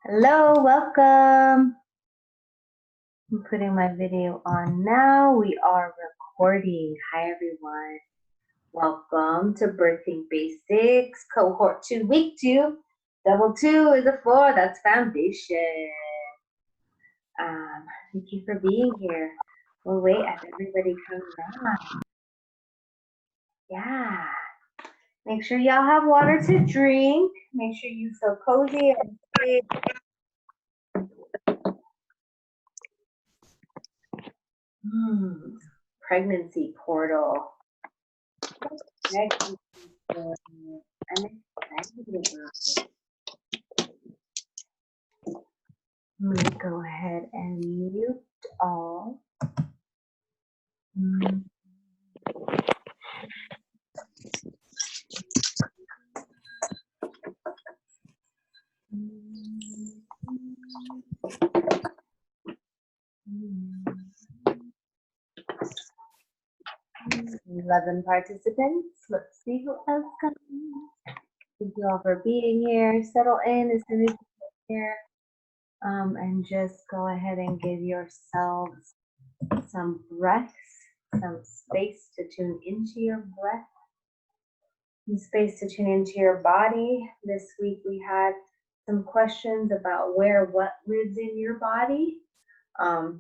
Hello, welcome. I'm putting my video on now. We are recording. Hi, everyone. Welcome to Birthing Basics, Cohort 2, Week 2. Double 2 is a 4. That's foundation. Thank you for being here. We'll wait as everybody comes on. Yeah. Make sure y'all have water to drink. Make sure you feel cozy and safe. Pregnancy portal. Pregnancy portal. I'm excited about it. I'm going to go ahead and mute all. 11 participants. Let's see who else comes. Thank you all for being here. Settle in as soon as you get here. And just go ahead and give yourselves some breaths, some space to tune into your breath, some space to tune into your body. This week we had some questions about where what lives in your body.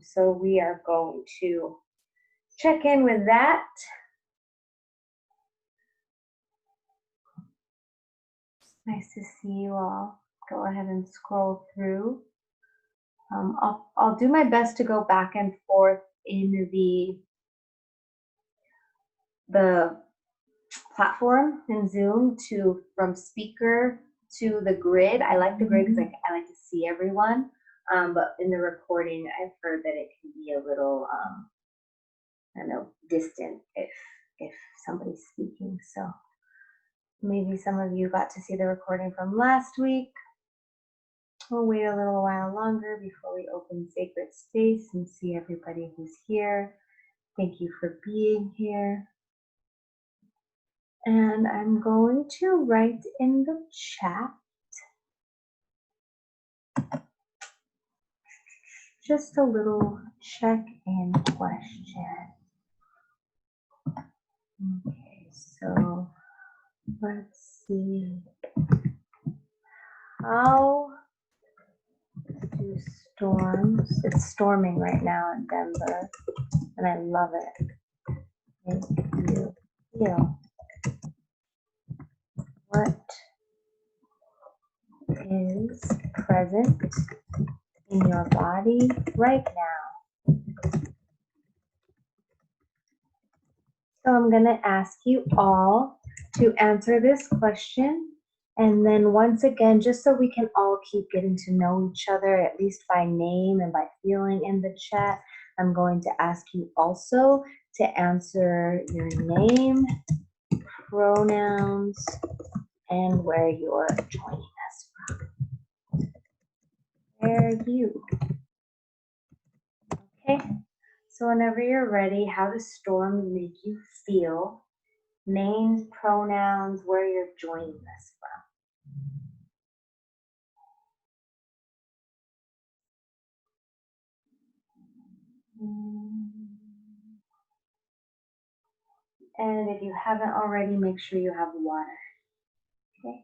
So we are going to check in with that. Nice to see you all. Go ahead and scroll through. I'll do my best to go back and forth in the platform in Zoom from speaker to the grid. I like the grid because I like to see everyone. But in the recording, I've heard that it can be a little, I don't know, distant if somebody's speaking. So maybe some of you got to see the recording from last week. We'll wait a little while longer before we open sacred space and see everybody who's here. Thank you for being here. And I'm going to write in the chat just a little check-in question. Okay, so let's see. How do storms, it's storming right now in Denver, and I love it, make you feel? What is present in your body right now? So I'm going to ask you all to answer this question. And then once again, just so we can all keep getting to know each other, at least by name and by feeling in the chat, I'm going to ask you also to answer your name, pronouns, and where you're joining us from. Where are you? Okay, so whenever you're ready, how does storm make you feel? Names, pronouns, where you're joining us from. And if you haven't already, make sure you have water. Okay.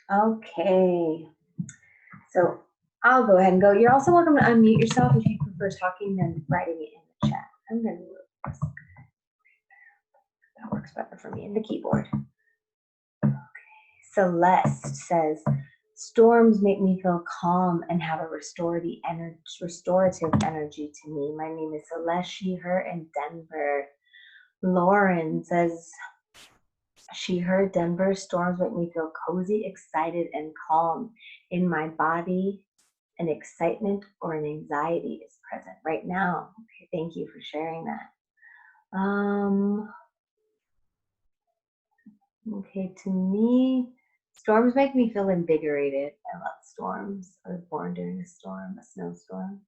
Okay. So I'll go ahead and go. You're also welcome to unmute yourself if you prefer talking than writing it in the chat. I'm going to do this. That works better for me in the keyboard. Okay. Celeste says, storms make me feel calm and have a restorative energy to me. My name is Celeste, she, her, in Denver. Lauren says, she, her, Denver. Storms make me feel cozy, excited, and calm in my body an excitement or an anxiety is present right now. Okay, thank you for sharing that. Okay, to me, storms make me feel invigorated. I love storms. I was born during a storm, a snowstorm.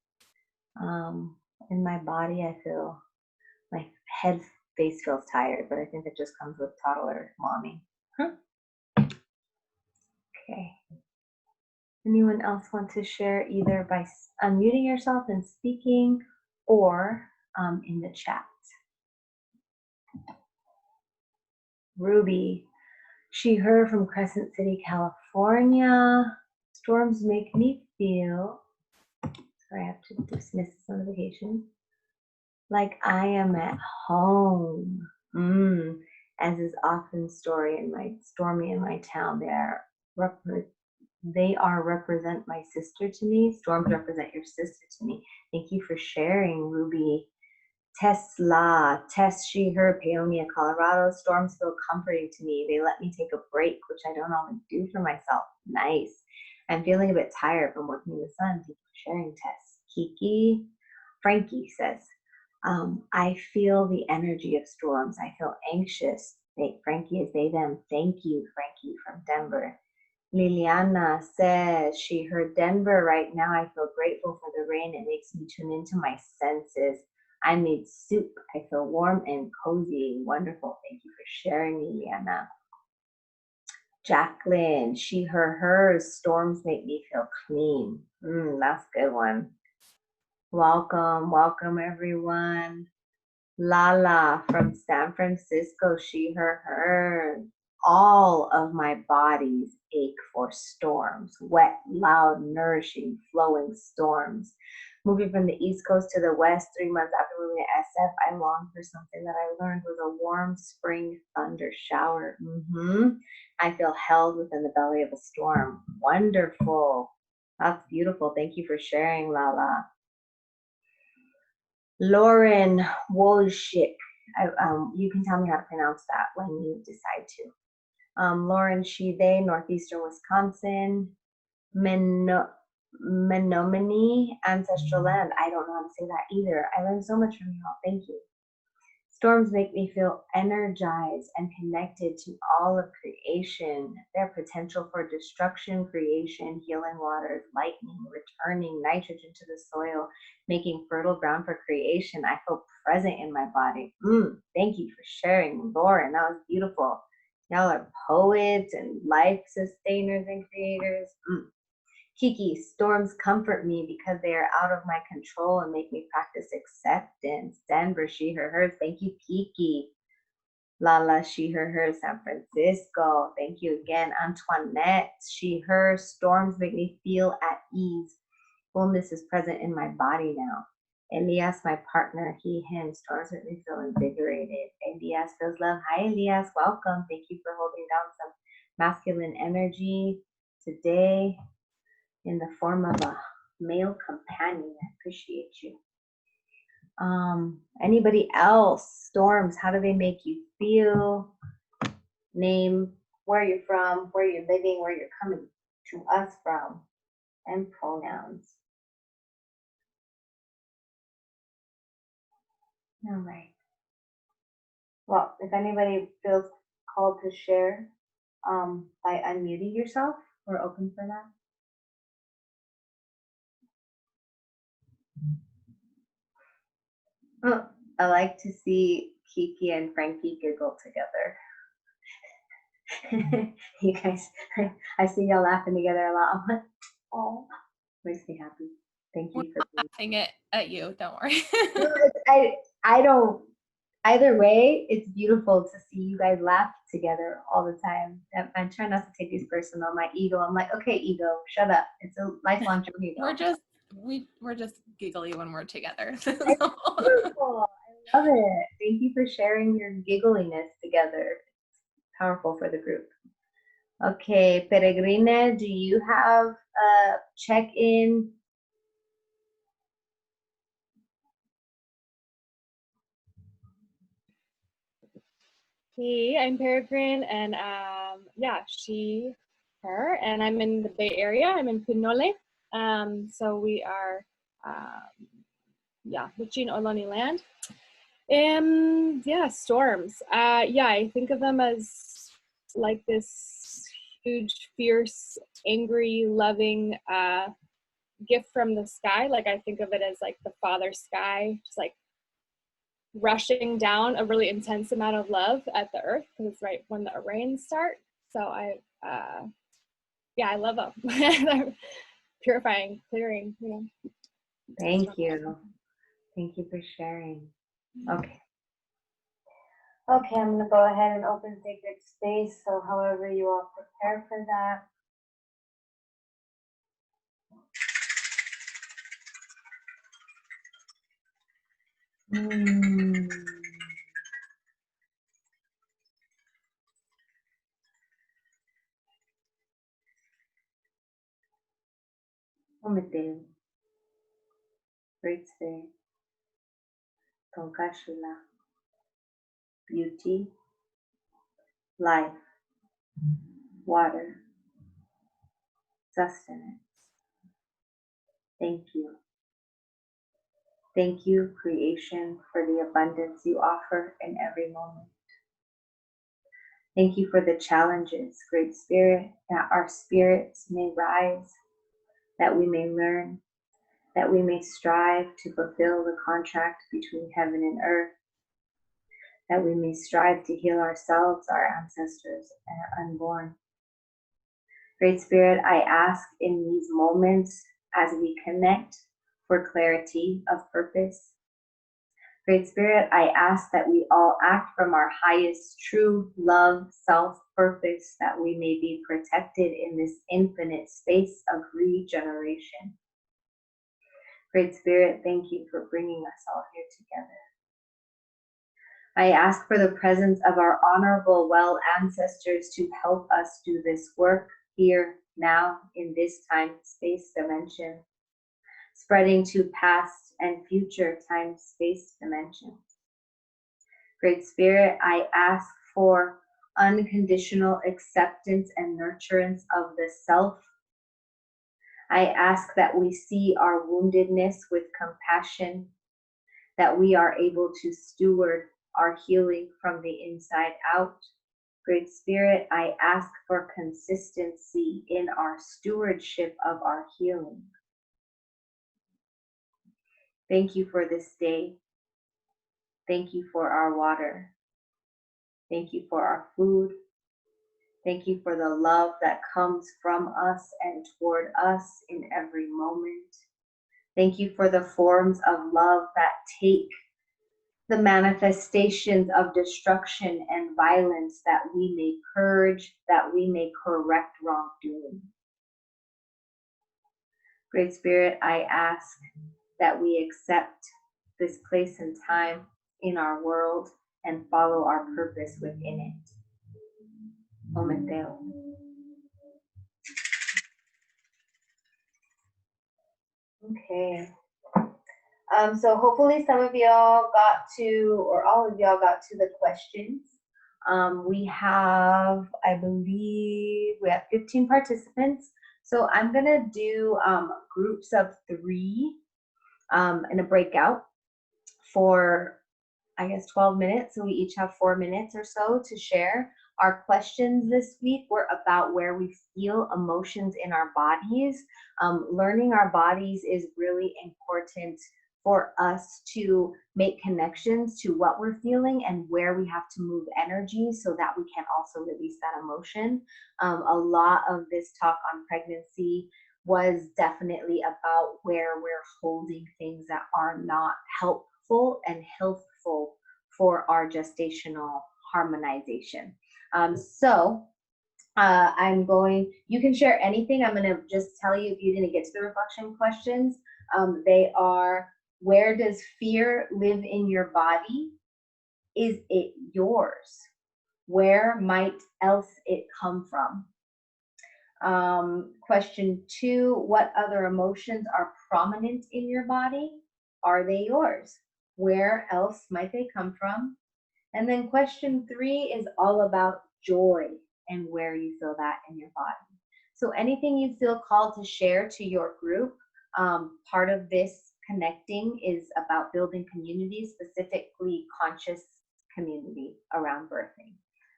In my body, I feel my head face feels tired, but I think it just comes with toddler mommy. Huh? Okay. Anyone else want to share either by unmuting yourself and speaking or in the chat? Ruby, she, her from Crescent City, California. Storms make me feel, sorry, I have to dismiss this notification, like I am at home. As is often stormy in my town. They represent my sister to me. Storms represent your sister to me. Thank you for sharing, Ruby. Tess, she, her, Paonia, Colorado. Storms feel comforting to me. They let me take a break, which I don't always do for myself. Nice. I'm feeling a bit tired from working in the sun. Thank you for sharing, Tess. Kiki, Frankie says, I feel the energy of storms. I feel anxious. Frankie is they, them. Thank you, Frankie from Denver. Liliana says she heard Denver right now. I feel grateful for the rain. It makes me tune into my senses. I made soup. I feel warm and cozy. Wonderful. Thank you for sharing, Liliana. Jacqueline, she, her, hers. Storms make me feel clean. That's a good one. Welcome everyone. Lala from San Francisco, she, her, hers. All of my bodies ache for storms, wet, loud, nourishing, flowing storms. Moving from the East Coast to the West 3 months after moving to SF, I longed for something that I learned was a warm spring thunder shower. I feel held within the belly of a storm. Wonderful. That's beautiful. Thank you for sharing, Lala. Lauren Wolshik. You can tell me how to pronounce that when you decide to. Lauren, she, they, northeastern Wisconsin, Menominee ancestral land. I don't know how to say that either. I learned so much from you all. Thank you. Storms make me feel energized and connected to all of creation, their potential for destruction, creation, healing waters, lightning, returning nitrogen to the soil, making fertile ground for creation. I feel present in my body. Thank you for sharing, Lauren. That was beautiful. Y'all are poets and life sustainers and creators. Kiki, storms comfort me because they are out of my control and make me practice acceptance. Denver, she, her, hers. Thank you, Kiki. Lala, she, her, hers. San Francisco. Thank you again. Antoinette, she, her. Storms make me feel at ease. Fullness is present in my body now. Elias, my partner, he, him. Storms make me feel invigorated. Elias feels love. Hi, Elias. Welcome. Thank you for holding down some masculine energy today in the form of a male companion. I appreciate you. Anybody else? Storms, how do they make you feel? Name, where you're from, where you're living, where you're coming to us from, and pronouns. All right. Well, if anybody feels called to share by unmuting yourself, we're open for that. I like to see Kiki and Frankie giggle together. You guys, I see y'all laughing together a lot. I'm like, oh, makes me happy. Thank you for laughing at you. Don't worry. I don't. Either way, it's beautiful to see you guys laugh together all the time. I'm trying not to take these personal. My ego. I'm like, okay, ego, shut up. It's a lifelong journey. We're just giggly when we're together. It's beautiful. I love it. Thank you for sharing your giggliness together. Powerful for the group. Okay, Peregrina, do you have a check-in? Hey, I'm Peregrine, and yeah, she, her, and I'm in the Bay Area. I'm in Pinole. So we are, Luchin Oloni land. Yeah, storms. I think of them as like this huge, fierce, angry, loving gift from the sky. Like I think of it as like the father sky, just like rushing down a really intense amount of love at the earth because it's right when the rains start. So I love them. Purifying, clearing, Thank you. Thank you for sharing. Okay. Okay, I'm going to go ahead and open sacred space. So however you all prepare for that. Umite, Great Spirit, Tonkashila, beauty, life, water, sustenance. Thank you. Thank you, creation, for the abundance you offer in every moment. Thank you for the challenges, Great Spirit, that our spirits may rise, that we may learn, that we may strive to fulfill the contract between heaven and earth, that we may strive to heal ourselves, our ancestors, and our unborn. Great Spirit, I ask in these moments as we connect for clarity of purpose. Great Spirit, I ask that we all act from our highest true love, self-purpose, that we may be protected in this infinite space of regeneration. Great Spirit, thank you for bringing us all here together. I ask for the presence of our honorable well ancestors to help us do this work here, now, in this time, space, dimension, spreading to past and future time, space, dimensions. Great Spirit, I ask for unconditional acceptance and nurturance of the self. I ask that we see our woundedness with compassion, that we are able to steward our healing from the inside out. Great Spirit, I ask for consistency in our stewardship of our healing. Thank you for this day. Thank you for our water. Thank you for our food. Thank you for the love that comes from us and toward us in every moment. Thank you for the forms of love that take the manifestations of destruction and violence, that we may purge, that we may correct wrongdoing. Great Spirit, I ask that we accept this place and time in our world and follow our purpose within it. Momenteo. Okay. So hopefully some of y'all got to, or all of y'all got to the questions. We have, I believe, we have 15 participants. So I'm gonna do groups of 3 in a breakout for, I guess, 12 minutes. So we each have 4 minutes or so to share. Our questions this week were about where we feel emotions in our bodies. Learning our bodies is really important for us to make connections to what we're feeling and where we have to move energy so that we can also release that emotion. A lot of this talk on pregnancy was definitely about where we're holding things that are not helpful and healthful for our gestational harmonization. You can share anything. I'm going to just tell you if you didn't get to the reflection questions. They are, where does fear live in your body? Is it yours? Where might else it come from? Question 2, what other emotions are prominent in your body? Are they yours? Where else might they come from? And then question 3 is all about joy and where you feel that in your body. So anything you feel called to share to your group, part of this connecting is about building community, specifically conscious community around birthing.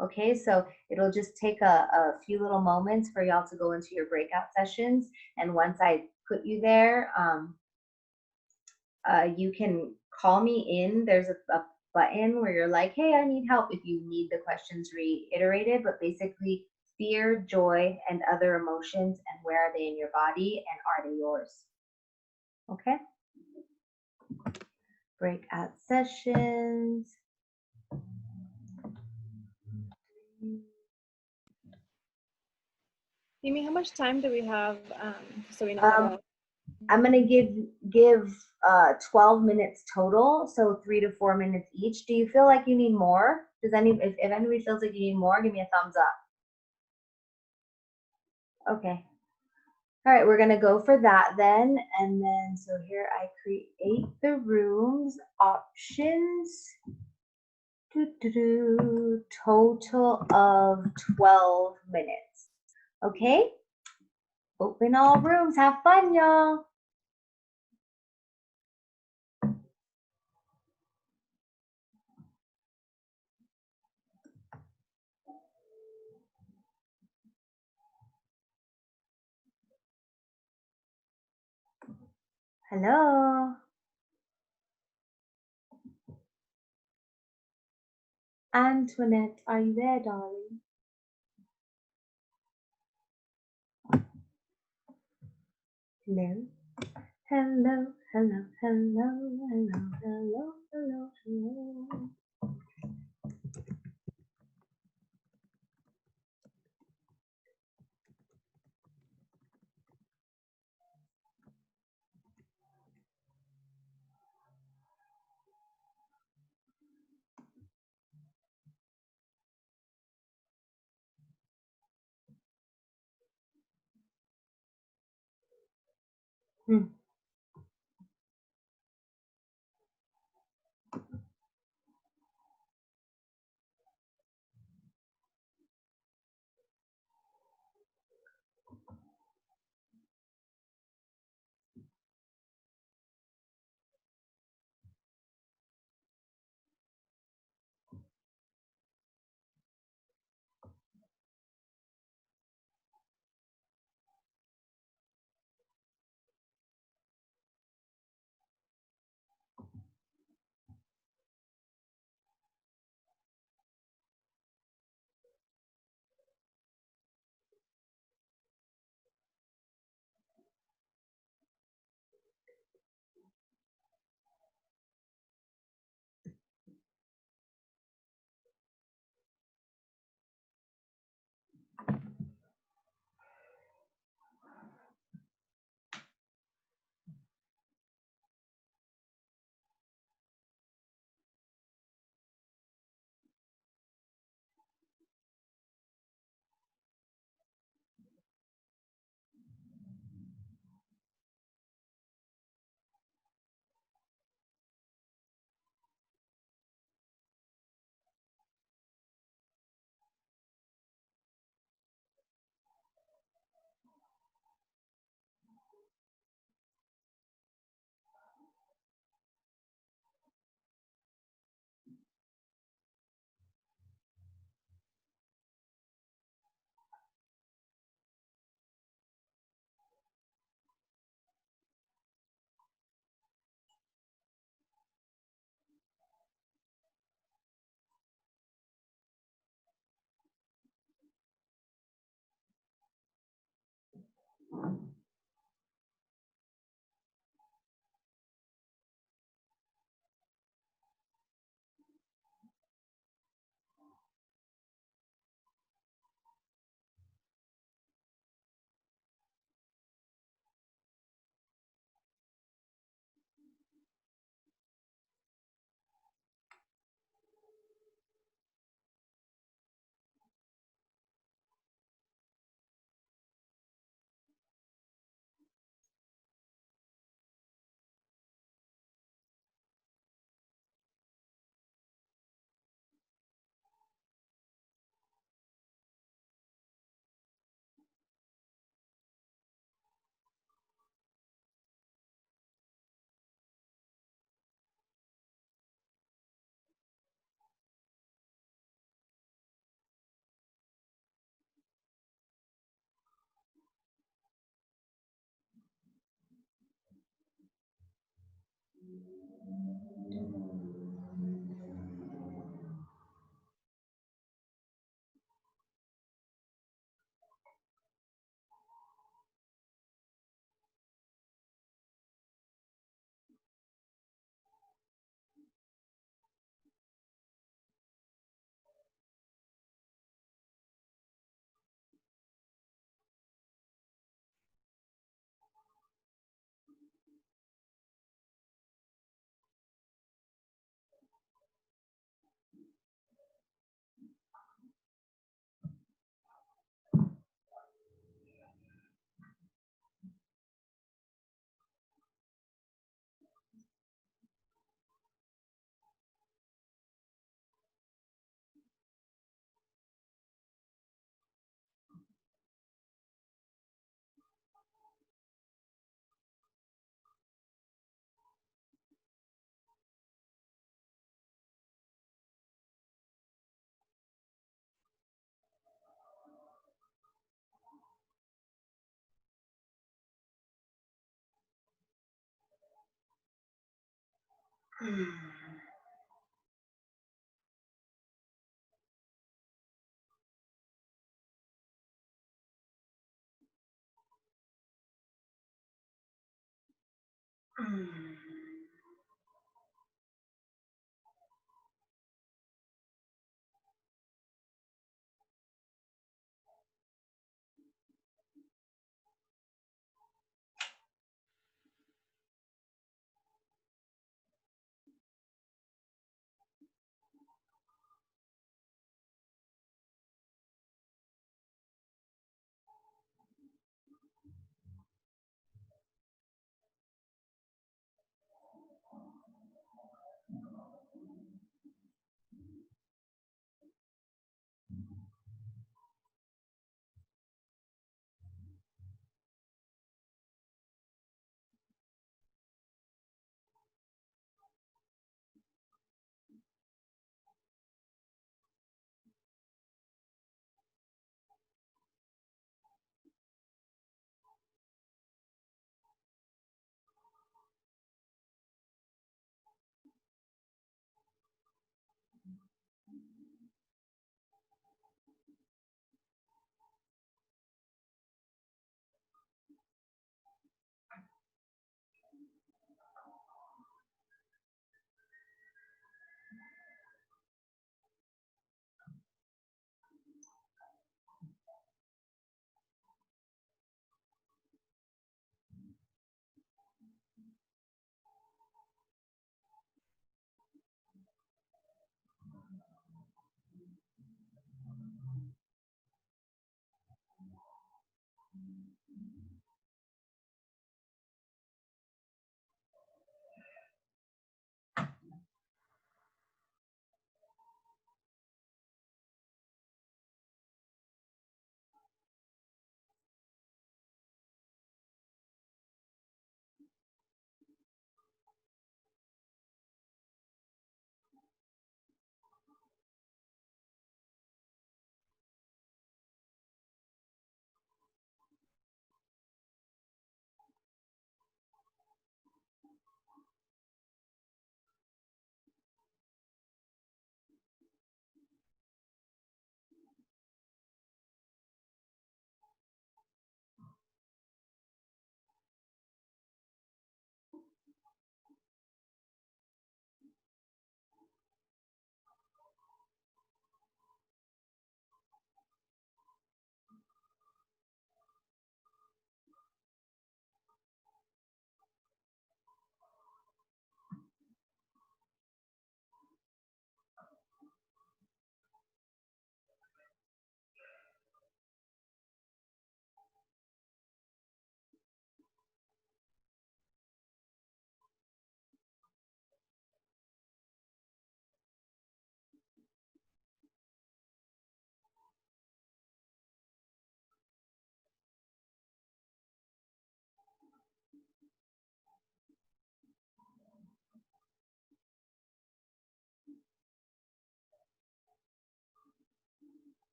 Okay, so it'll just take a few little moments for y'all to go into your breakout sessions. And once I put you there, you can call me in. There's a button where you're like, hey, I need help if you need the questions reiterated, but basically fear, joy, and other emotions, and where are they in your body and are they yours? Okay? Breakout sessions. Amy, how much time do we have so we know how to? I'm gonna give 12 minutes total, so 3 to 4 minutes each. Do you feel like you need more? If anybody feels like you need more, give me a thumbs up. Okay. All right, we're gonna go for that then. And then, so here I create the rooms options. Total of 12 minutes. Okay? Open all rooms. Have fun, y'all. Hello. Antoinette, are you there, darling? Hello. Hello, hello, hello, hello, hello, hello, hello. Hmm.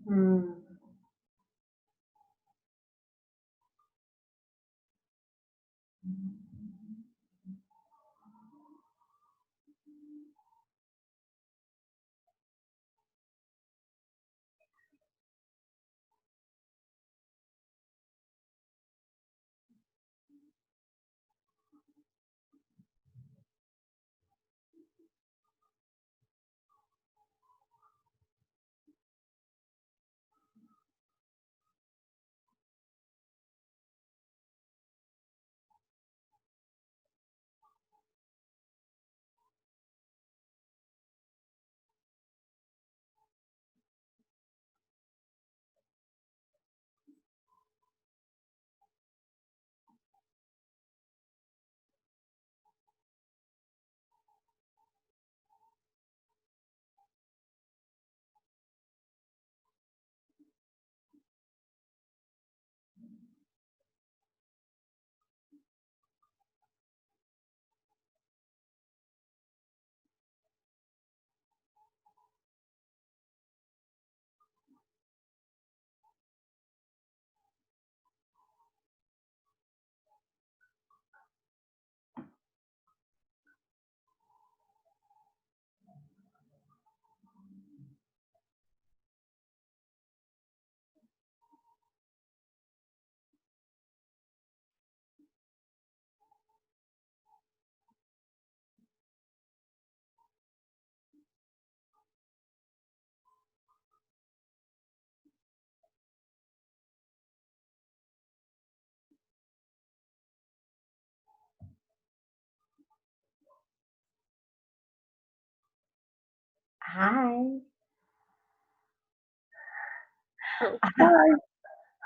Hmm. Hi. Oh, hi.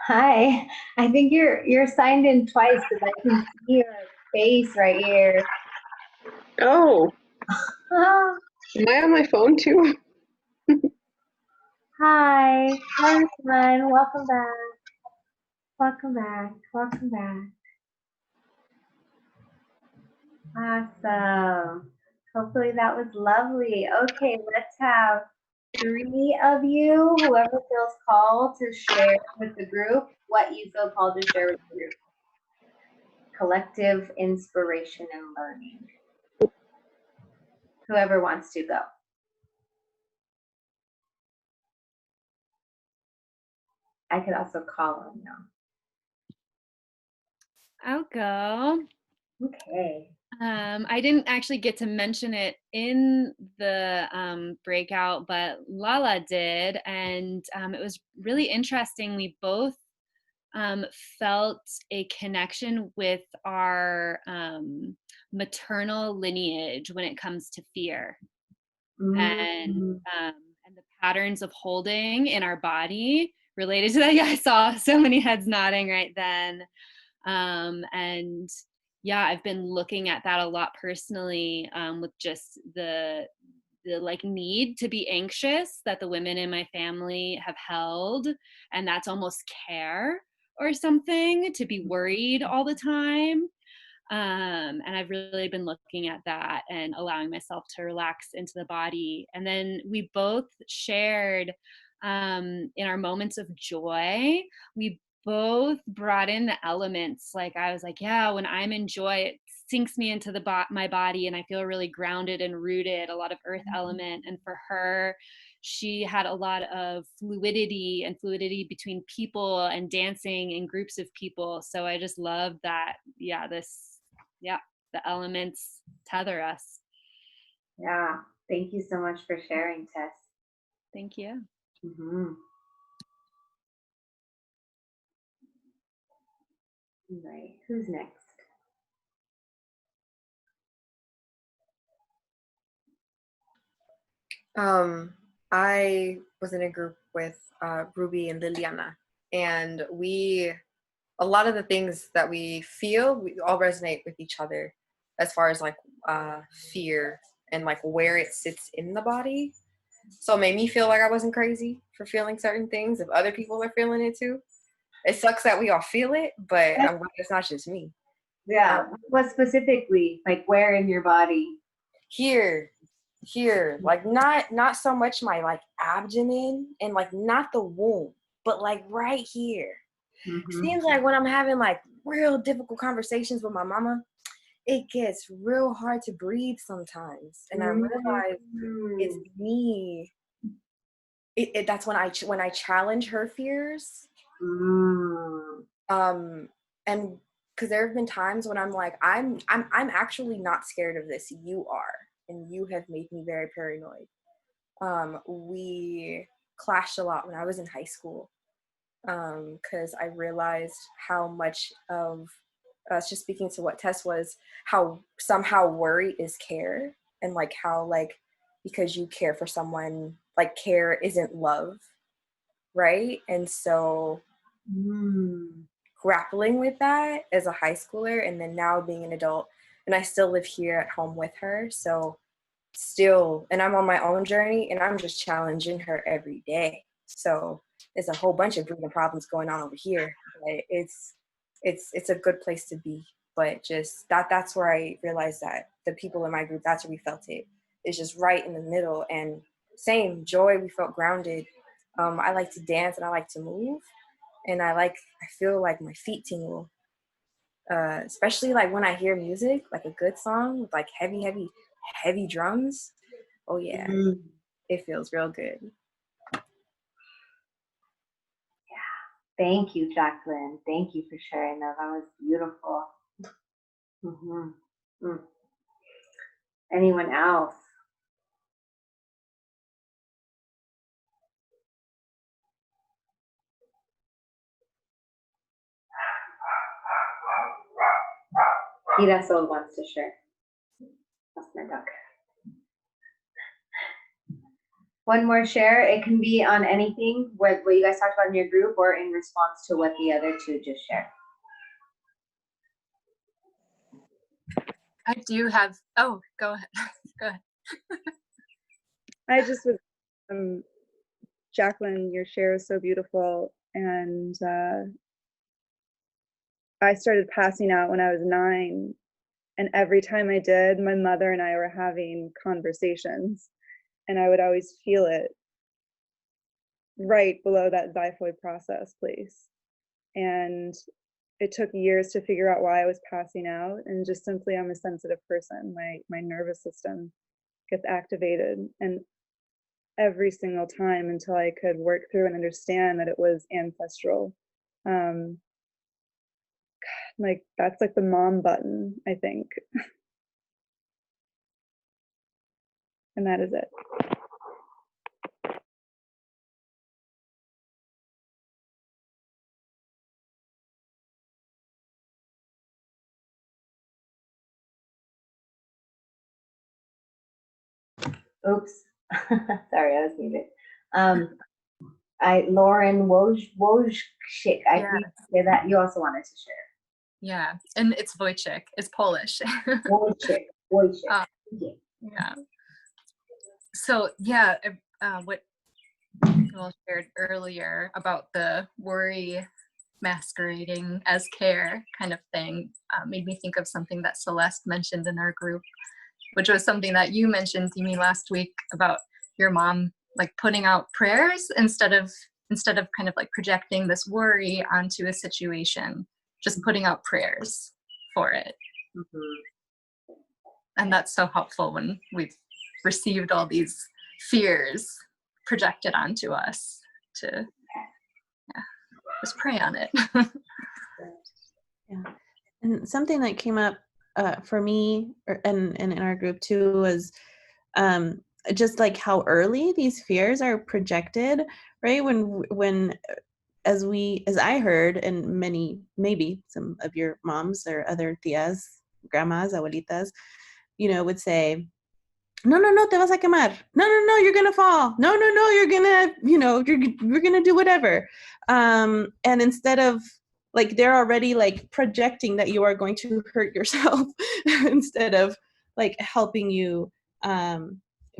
Hi. I think you're signed in twice because I can see your face right here. Oh, Ah, am I on my phone too? hi. Hi, everyone. Welcome back. Welcome back. Welcome back. Awesome. Hopefully that was lovely. Okay, let's have 3 of you, whoever feels called to share with the group what you feel called to share with the group. Collective inspiration and learning. Whoever wants to go. I could also call on them. I'll go. Okay. I didn't actually get to mention it in the breakout, but Lala did, and it was really interesting. We both felt a connection with our maternal lineage when it comes to fear Mm. and the patterns of holding in our body related to that. Yeah, I saw so many heads nodding right then. And yeah, I've been looking at that a lot personally, with just the like need to be anxious that the women in my family have held, and that's almost care or something, to be worried all the time. And I've really been looking at that and allowing myself to relax into the body. And then we both shared, in our moments of joy, we both brought in the elements. Like I was like, yeah, when I'm in joy, it sinks me into my body, and I feel really grounded and rooted, a lot of earth element. And for her, she had a lot of fluidity between people and dancing in groups of people. So I just love that. Yeah, the elements tether us. Yeah. Thank you so much for sharing, Tess. Thank you. Mm-hmm. Right. Who's next? I was in a group with Ruby and Liliana, and a lot of the things that we feel, we all resonate with each other as far as like fear and like where it sits in the body. So it made me feel like I wasn't crazy for feeling certain things if other people are feeling it too. It sucks that we all feel it, but I'm glad it's not just me. Yeah. What specifically? Like where in your body? Here, like not so much my like abdomen and like not the womb, but like right here. Seems like when I'm having like real difficult conversations with my mama, it gets real hard to breathe sometimes, and I realize it's me. That's when I challenge her fears. And because there have been times when I'm like, I'm actually not scared of this. You are, and you have made me very paranoid. We clashed a lot when I was in high school, because I realized how much of just speaking to what Tess was, how somehow worry is care, and like how like because you care for someone, like care isn't love, right? And so grappling with that as a high schooler, and then now being an adult, and I still live here at home with her, so still, and I'm on my own journey, and I'm just challenging her every day. So there's a whole bunch of breathing problems going on over here, but it's a good place to be. But just that's where I realized that the people in my group, that's where we felt it. It's just right in the middle. And same joy, we felt grounded. I like to dance and I like to move, and I feel like my feet tingle, especially like when I hear music, like a good song with like heavy drums. Oh yeah, it feels real good. Thank you, Jacqueline. Thank you for sharing that. That was beautiful. Anyone else? Irasol wants to share. That's my duck. One more share. It can be on anything what you guys talked about in your group or in response to what the other two just shared. I do have, oh, go ahead. Go ahead. I just was, Jacqueline, your share is so beautiful. And I started passing out when I was 9. And every time I did, my mother and I were having conversations. And I would always feel it right below that xiphoid process place. And it took years to figure out why I was passing out. And just simply, I'm a sensitive person. My nervous system gets activated. And every single time until I could work through and understand that it was ancestral. Like that's like the mom button, I think. And that is it. Oops. Sorry, I was muted. Lauren Wojcik, I think say that you also wanted to share. Yeah, and it's Wojcik. It's Polish. Wojcik. Yeah. So yeah, what Nicole shared earlier about the worry masquerading as care kind of thing made me think of something that Celeste mentioned in our group, which was something that you mentioned to me last week about your mom like putting out prayers instead of kind of like projecting this worry onto a situation, just putting out prayers for it. And that's so helpful when we've received all these fears projected onto us to just pray on it. Yeah. And something that came up for me and in our group too was just like how early these fears are projected, right? When as I heard, and maybe some of your moms or other tias, grandmas, abuelitas, would say, no, no, no, te vas a quemar. No, no, no, you're gonna fall. No, no, no, you're gonna, you're gonna do whatever. And instead of like, they're already like projecting that you are going to hurt yourself instead of like helping you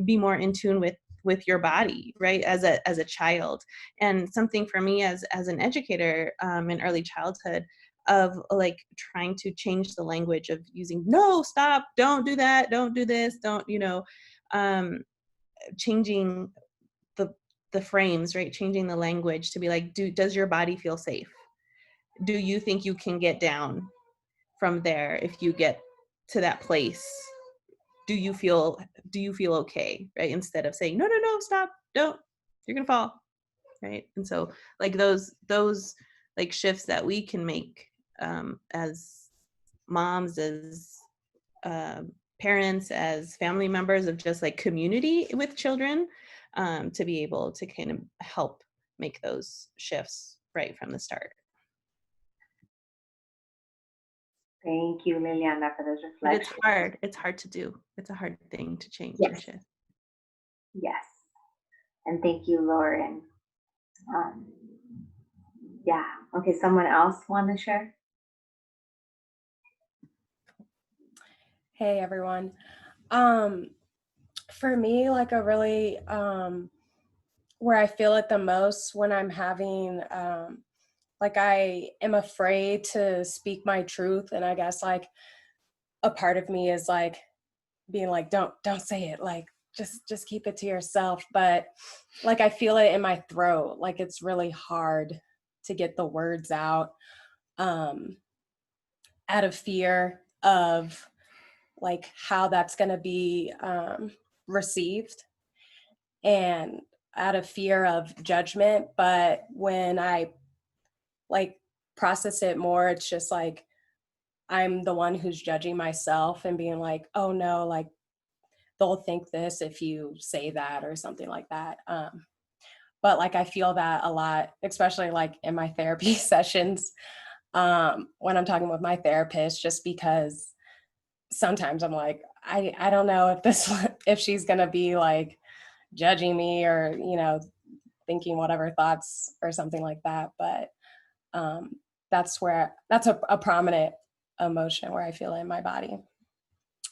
be more in tune with your body, right, as a child. And something for me as an educator in early childhood, of like trying to change the language of using no, stop, don't do that, don't do this, don't, changing the frames, right, changing the language to be like, does your body feel safe? Do you think you can get down from there? If you get to that place, do you feel okay, right? Instead of saying no, no, no, stop, don't, you're gonna fall, right? And so like those like shifts that we can make as moms, as parents, as family members of just like community with children, to be able to kind of help make those shifts right from the start. Thank you, Liliana, for those But reflections. it's hard to do. It's a hard thing to change or Yes. shift. Yes. And thank you, Lauren. Yeah. Okay, someone else want to share? Hey everyone. For me, like a really where I feel it the most when I'm having like I am afraid to speak my truth, and I guess like a part of me is like being like don't say it, like just keep it to yourself. But like I feel it in my throat, like it's really hard to get the words out out of fear of like how that's going to be received, and out of fear of judgment. But when I like process it more, it's just like I'm the one who's judging myself and being like, oh no, like they'll think this if you say that or something like that. But like I feel that a lot, especially like in my therapy sessions, when I'm talking with my therapist, just because sometimes I'm like, I don't know if this if she's gonna be like judging me or thinking whatever thoughts or something like that. But that's a prominent emotion where I feel it in my body.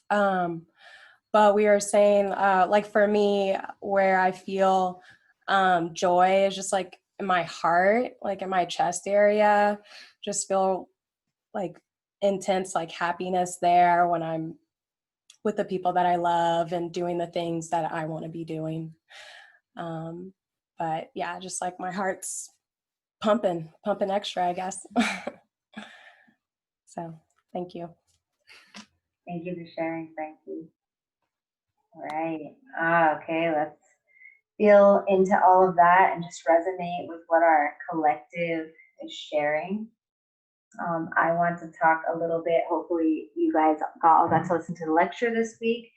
But we were saying like for me, where I feel joy is just like in my heart, like in my chest area, just feel like intense like happiness there when I'm with the people that I love and doing the things that I want to be doing. But yeah, just like my heart's pumping extra, I guess. So thank you. Thank you for sharing, Frankie. All right. Okay, let's feel into all of that and just resonate with what our collective is sharing. I want to talk a little bit, hopefully you guys all got to listen to the lecture this week,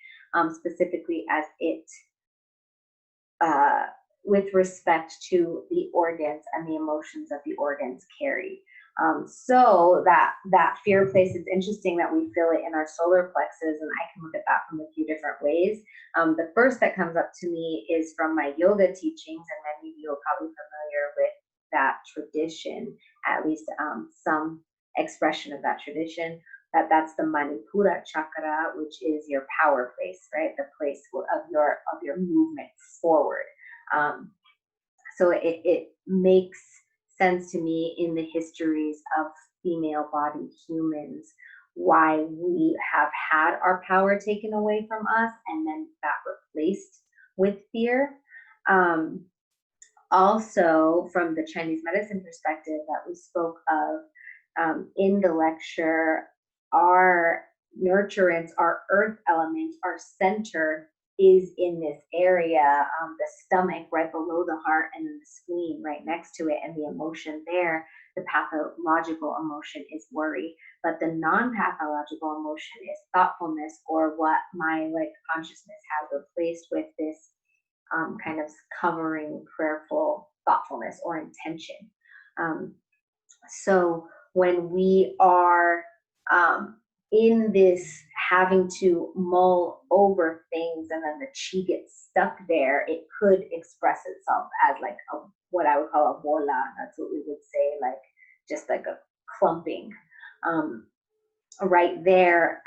specifically as it with respect to the organs and the emotions that the organs carry. So that fear place is interesting that we feel it in our solar plexus, and I can look at that from a few different ways. The first that comes up to me is from my yoga teachings, and many of you are probably familiar with that tradition, at least some expression of that tradition. That's the Manipura chakra, which is your power place, right? The place of your movement forward. So it makes sense to me in the histories of female-bodied humans why we have had our power taken away from us and then that replaced with fear. Also, from the Chinese medicine perspective that we spoke of in the lecture, our nurturance, our earth element, our center is in this area, the stomach right below the heart, and then the spleen right next to it. And the emotion there, the pathological emotion is worry, but the non-pathological emotion is thoughtfulness, or what my consciousness has replaced with this kind of covering, prayerful thoughtfulness or intention. So when we are in this having to mull over things and then the chi gets stuck there, it could express itself as like what I would call a bola. That's what we would say, like just like a clumping right there.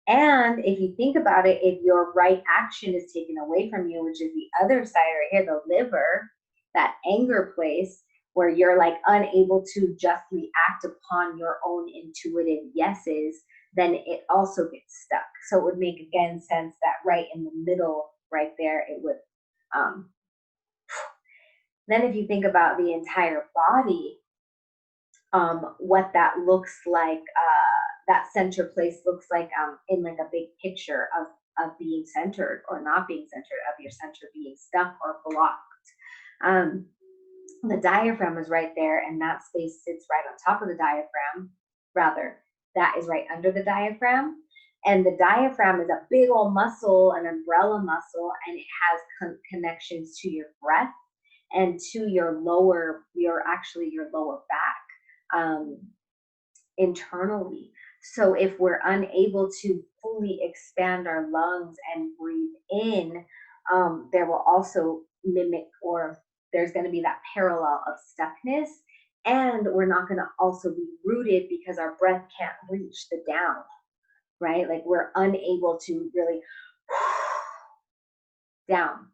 And if you think about it, if your right action is taken away from you, which is the other side right here, the liver, that anger place, where you're like unable to justly act upon your own intuitive yeses, then it also gets stuck. So it would make again sense that right in the middle, right there, it would. Then if you think about the entire body, what that looks like, that center place looks like in like a big picture of being centered or not being centered, of your center being stuck or blocked. The diaphragm is right there, and that space sits right on top of the diaphragm. Rather, that is right under the diaphragm. And the diaphragm is a big old muscle, an umbrella muscle, and it has connections to your breath and to your lower back internally. So if we're unable to fully expand our lungs and breathe in, there will also mimic, or there's going to be that parallel of stuckness, and we're not going to also be rooted because our breath can't reach the down, right? Like we're unable to really down.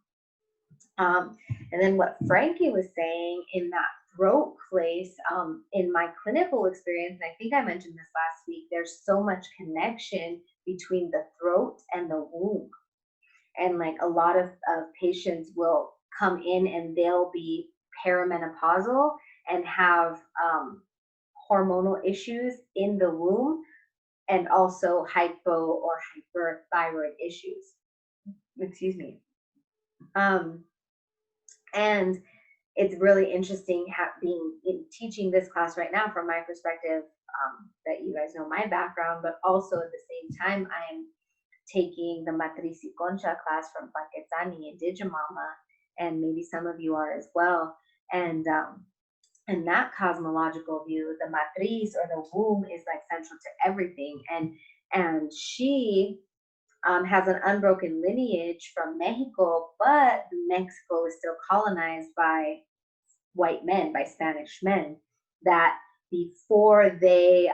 And then what Frankie was saying in that throat place, in my clinical experience, and I think I mentioned this last week, there's so much connection between the throat and the womb. And like a lot of patients will come in and they'll be perimenopausal and have hormonal issues in the womb, and also hypo or hyperthyroid issues. Excuse me. And it's really interesting teaching this class right now from my perspective, that you guys know my background, but also at the same time, I'm taking the Matriz y Concha class from Paquetani and Digimama, and maybe some of you are as well. And in that cosmological view, the matriz or the womb is like central to everything. And she has an unbroken lineage from Mexico, but Mexico is still colonized by white men, by Spanish men, that before they,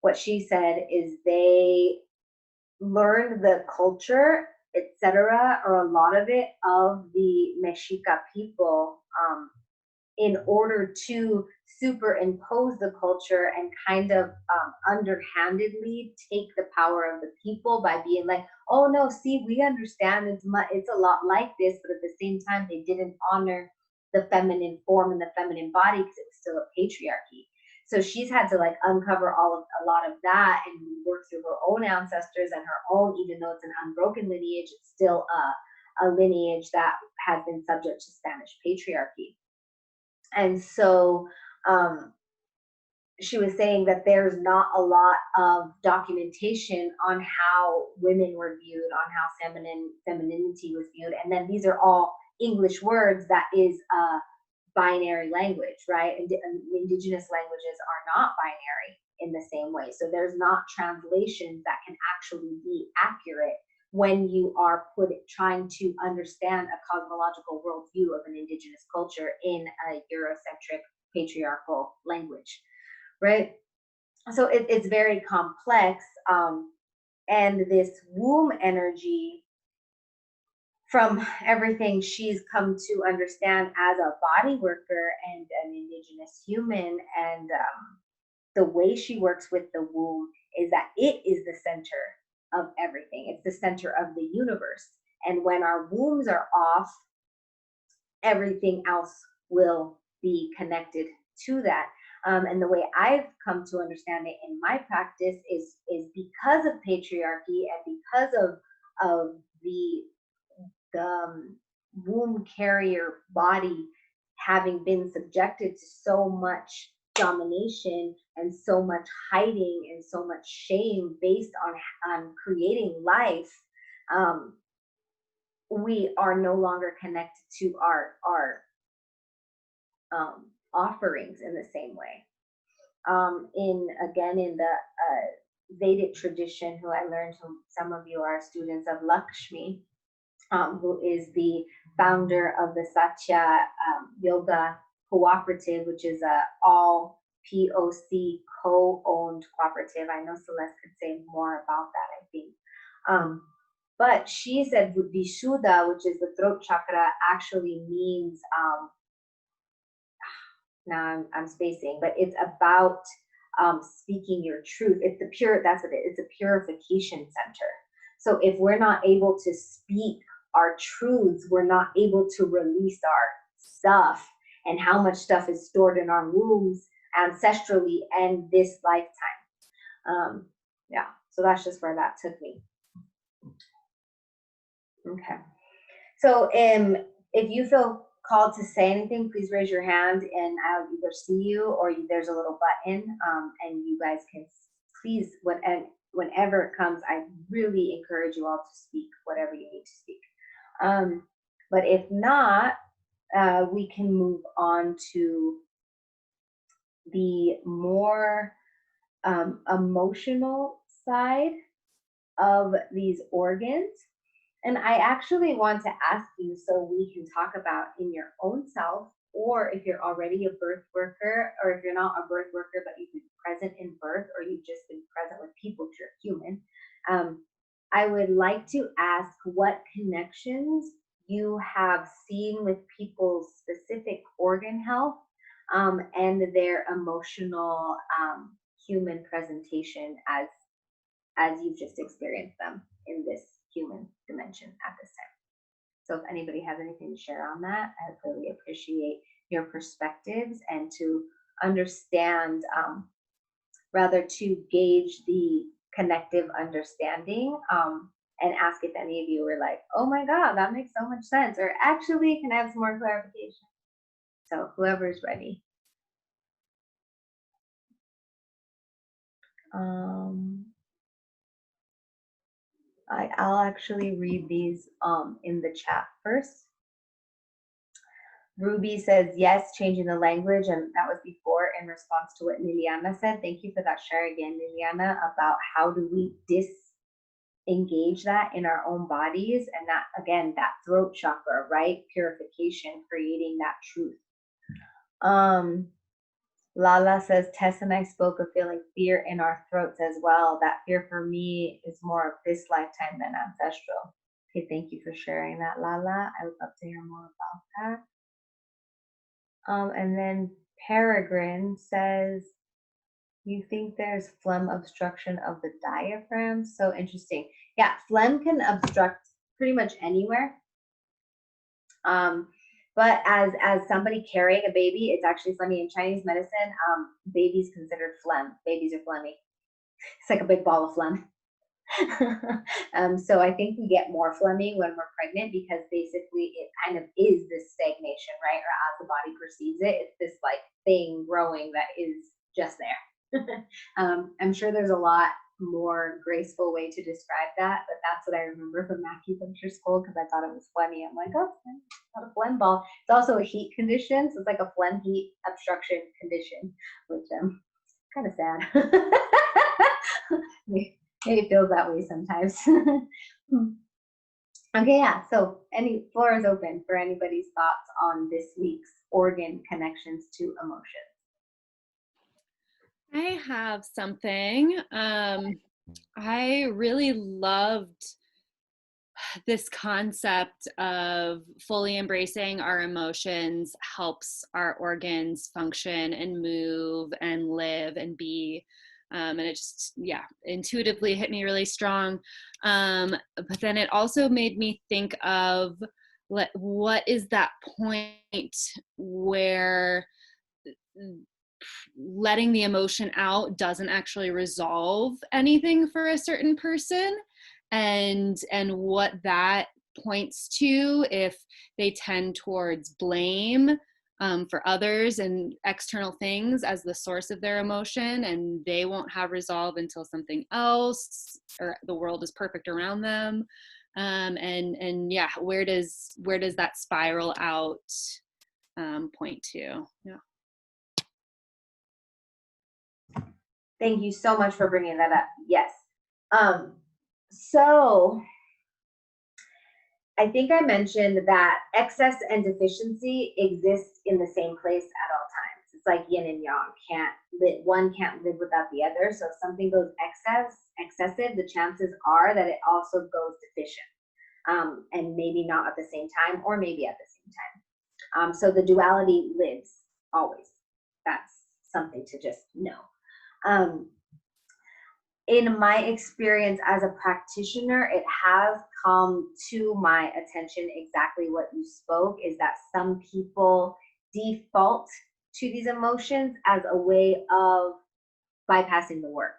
what she said is they learned the culture, etc., or a lot of it, of the Mexica people, in order to superimpose the culture and kind of underhandedly take the power of the people by being like, oh no, see, we understand it's a lot like this, but at the same time, they didn't honor the feminine form and the feminine body because it was still a patriarchy. So she's had to like uncover a lot of that and work through her own ancestors and her own, even though it's an unbroken lineage, it's still a lineage that has been subject to Spanish patriarchy. And so she was saying that there's not a lot of documentation on how women were viewed, on how femininity was viewed. And then these are all English words that is a binary language, right? And indigenous languages are not binary in the same way. So there's not translations that can actually be accurate when you are trying to understand a cosmological worldview of an indigenous culture in a Eurocentric patriarchal language, right? So it's very complex. And this womb energy, from everything she's come to understand as a body worker and an indigenous human, and the way she works with the womb is that it is the center of everything. It's the center of the universe. And when our wombs are off, everything else will be connected to that. And the way I've come to understand it in my practice is because of patriarchy and because of the womb carrier body having been subjected to so much domination and so much hiding and so much shame based on creating life, we are no longer connected to offerings in the same way. In the Vedic tradition, who I learned from, some of you are students of Lakshmi, who is the founder of the Satya Yoga Cooperative, which is a all POC co-owned cooperative. I know Celeste could say more about that, I think. But she said Vishuddha, which is the throat chakra, actually means, now I'm spacing, but it's about speaking your truth. It's the pure, that's what it is. It's a purification center. So if we're not able to speak our truths, we're not able to release our stuff, and how much stuff is stored in our wombs ancestrally and this lifetime. Yeah, so that's just where that took me. Okay. So if you feel called to say anything, please raise your hand and I'll either see you, or there's a little button, and you guys can please, whenever it comes, I really encourage you all to speak whatever you need to speak. But if not, we can move on to the more emotional side of these organs. And I actually want to ask you, so we can talk about in your own self, or if you're already a birth worker, or if you're not a birth worker, but you've been present in birth, or you've just been present with people if you're human. I would like to ask what connections you have seen with people's specific organ health, and their emotional human presentation as you've just experienced them in this human dimension at this time. So if anybody has anything to share on that, I really appreciate your perspectives, and to understand, rather to gauge the connective understanding, and ask if any of you were like, oh my God, that makes so much sense, or actually, can I have some more clarification? So whoever's ready. I'll actually read these in the chat first. Ruby says, yes, changing the language, and that was before in response to what Liliana said. Thank you for that share again, Liliana, about how do we disengage that in our own bodies, and that, again, that throat chakra, right? Purification, creating that truth. Lala says, Tess and I spoke of feeling fear in our throats as well. That fear for me is more of this lifetime than ancestral. Okay, thank you for sharing that, Lala. I would love to hear more about that. And then Peregrine says, you think there's phlegm obstruction of the diaphragm? So interesting. Yeah, phlegm can obstruct pretty much anywhere. But as somebody carrying a baby, it's actually funny, in Chinese medicine, babies considered phlegm. Babies are phlegmy. It's like a big ball of phlegm. So I think we get more phlegmy when we're pregnant, because basically it kind of is this stagnation, right? Or as the body perceives it, it's this like thing growing that is just there. I'm sure there's a lot more graceful way to describe that, but that's what I remember from acupuncture school, because I thought it was phlegmy. I'm like, oh, it's not a phlegm ball. It's also a heat condition, so it's like a phlegm heat obstruction condition, which kind of sad. Maybe it feels that way sometimes. Okay, yeah, so any floor is open for anybody's thoughts on this week's organ connections to emotions. I have something. I really loved this concept of fully embracing our emotions helps our organs function and move and live and be. And it just, yeah, intuitively hit me really strong. But then it also made me think of what is that point where letting the emotion out doesn't actually resolve anything for a certain person, and what that points to if they tend towards blame for others and external things as the source of their emotion, and they won't have resolve until something else or the world is perfect around them. And yeah, where does that spiral out point to? Yeah. Thank you so much for bringing that up. Yes. So I think I mentioned that excess and deficiency exist in the same place at all times. It's like yin and yang. One can't live without the other. So if something goes excessive, the chances are that it also goes deficient. And maybe not at the same time, or maybe at the same time. So the duality lives always. That's something to just know. In my experience as a practitioner, it has come to my attention exactly what you spoke, is that some people default to these emotions as a way of bypassing the work.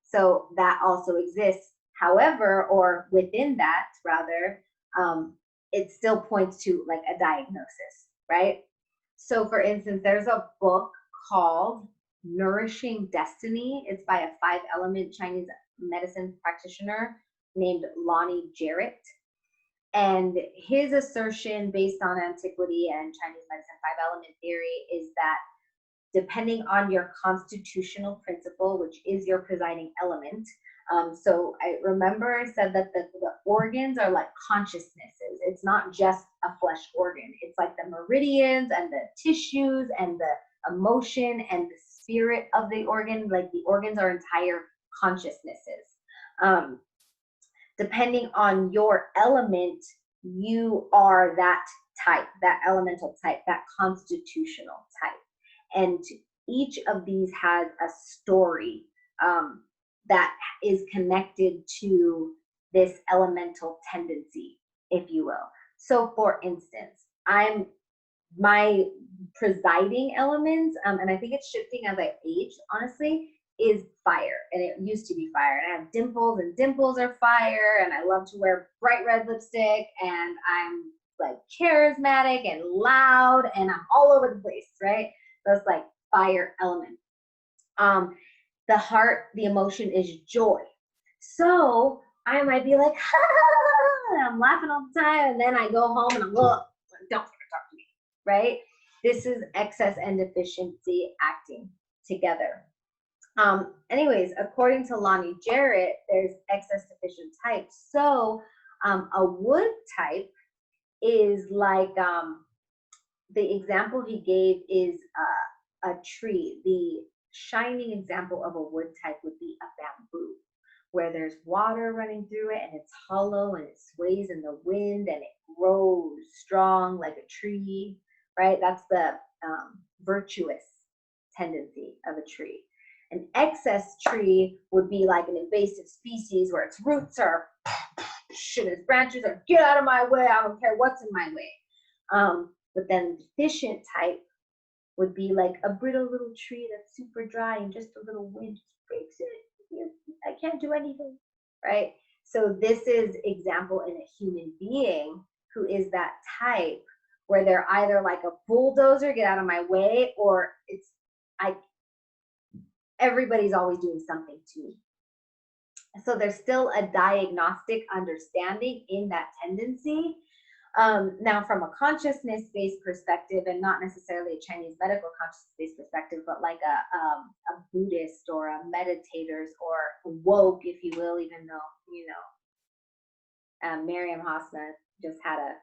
So that also exists. However, or within that rather, it still points to like a diagnosis, right? So for instance, there's a book called Nourishing Destiny. It's by a 5-element Chinese medicine practitioner named Lonnie Jarrett. And his assertion based on antiquity and Chinese medicine 5-element theory is that depending on your constitutional principle, which is your presiding element. So I remember I said that the organs are like consciousnesses. It's not just a flesh organ. It's like the meridians and the tissues and the emotion and the spirit of the organ. Like the organs are entire consciousnesses. Depending on your element, you are that type, that elemental type, that constitutional type. And each of these has a story that is connected to this elemental tendency, if you will. So for instance, my presiding elements, and I think it's shifting as I age, honestly, is fire. And it used to be fire. And I have dimples, and dimples are fire. And I love to wear bright red lipstick. And I'm like charismatic and loud. And I'm all over the place, right? So it's like fire element. The heart, the emotion is joy. So I might be like, and I'm laughing all the time. And then I go home and I'm, don't talk to me, right? This is excess and deficiency acting together. Anyways, according to Lonnie Jarrett, there's excess deficient types. So a wood type is like, the example he gave is a tree. The shining example of a wood type would be a bamboo, where there's water running through it and it's hollow and it sways in the wind and it grows strong like a tree, right? That's the virtuous tendency of a tree. An excess tree would be like an invasive species where its roots are and its branches are get out of my way, I don't care what's in my way. But then deficient type would be like a brittle little tree that's super dry and just a little wind just breaks it. I can't do anything, right? So this is example in a human being who is that type where they're either like a bulldozer, get out of my way, or it's everybody's always doing something to me. So there's still a diagnostic understanding in that tendency. Now, from a consciousness-based perspective, and not necessarily a Chinese medical consciousness-based perspective, but like a Buddhist or a meditators or woke, if you will, even though, Miriam Hasna just had a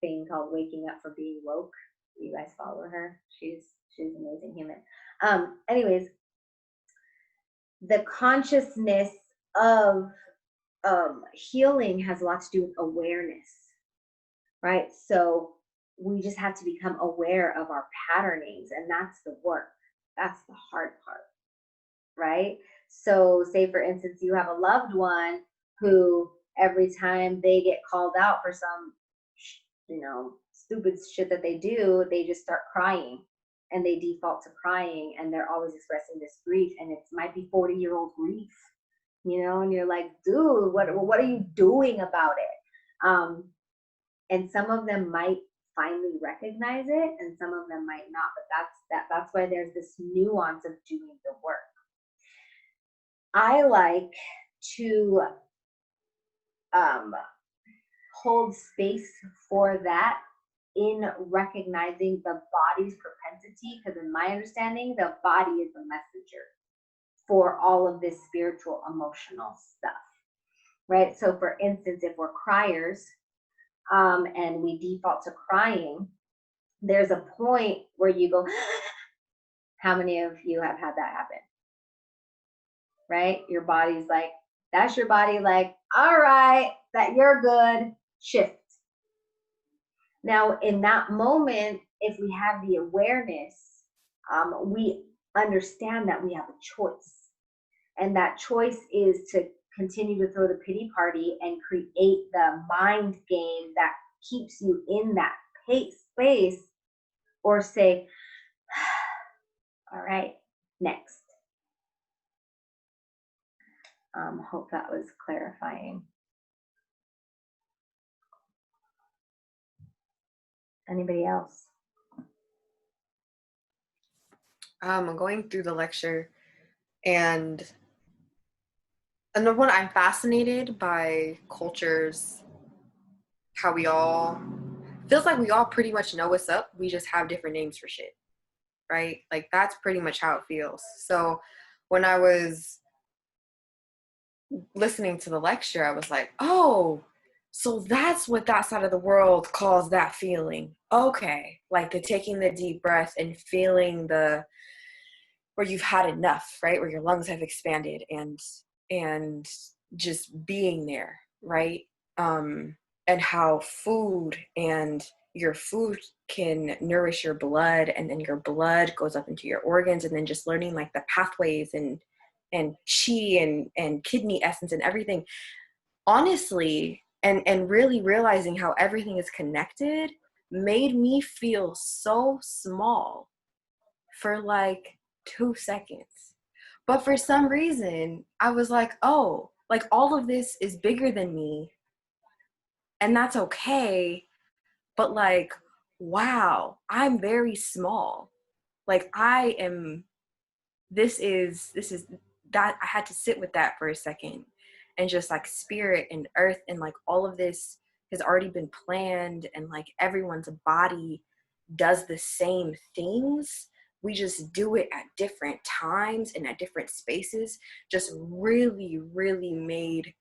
thing called Waking Up for Being Woke. You guys follow her? She's an amazing human. Anyways, the consciousness of healing has a lot to do with awareness, right? So we just have to become aware of our patternings, and that's the work. That's the hard part, right? So say, for instance, you have a loved one who every time they get called out for some, stupid shit that they do, they just start crying. And they default to crying, and they're always expressing this grief, and it might be 40-year-old grief, and you're like, dude, what are you doing about it? And some of them might finally recognize it, and some of them might not, but that's why there's this nuance of doing the work. I like to hold space for that in recognizing the body's propensity, because in my understanding, the body is the messenger for all of this spiritual, emotional stuff, right? So for instance, if we're criers, and we default to crying, there's a point where you go, how many of you have had that happen? Right? Your body's like, that's your body like, all right, that you're good, shift. Now, in that moment, if we have the awareness, we understand that we have a choice. And that choice is to continue to throw the pity party and create the mind game that keeps you in that space, or say, all right, next. Hope that was clarifying. Anybody else? I'm going through the lecture, and number one, I'm fascinated by cultures, how we all, feels like we all pretty much know what's up. We just have different names for shit, right? Like that's pretty much how it feels. So when I was listening to the lecture, I was like, oh, so that's what that side of the world calls that feeling. Okay. Like the taking the deep breath and feeling the, where you've had enough, right? Where your lungs have expanded and just being there, right? And how food and your food can nourish your blood, and then your blood goes up into your organs, and then just learning like the pathways and chi and kidney essence and everything. Honestly, and really realizing how everything is connected made me feel so small for like 2 seconds. But for some reason, I was like, oh, like all of this is bigger than me, and that's okay. But like, wow, I'm very small. Like I am, this is that. I had to sit with that for a second, and just like spirit and earth and like all of this has already been planned, and like everyone's body does the same things. We just do it at different times and at different spaces. Just really, really made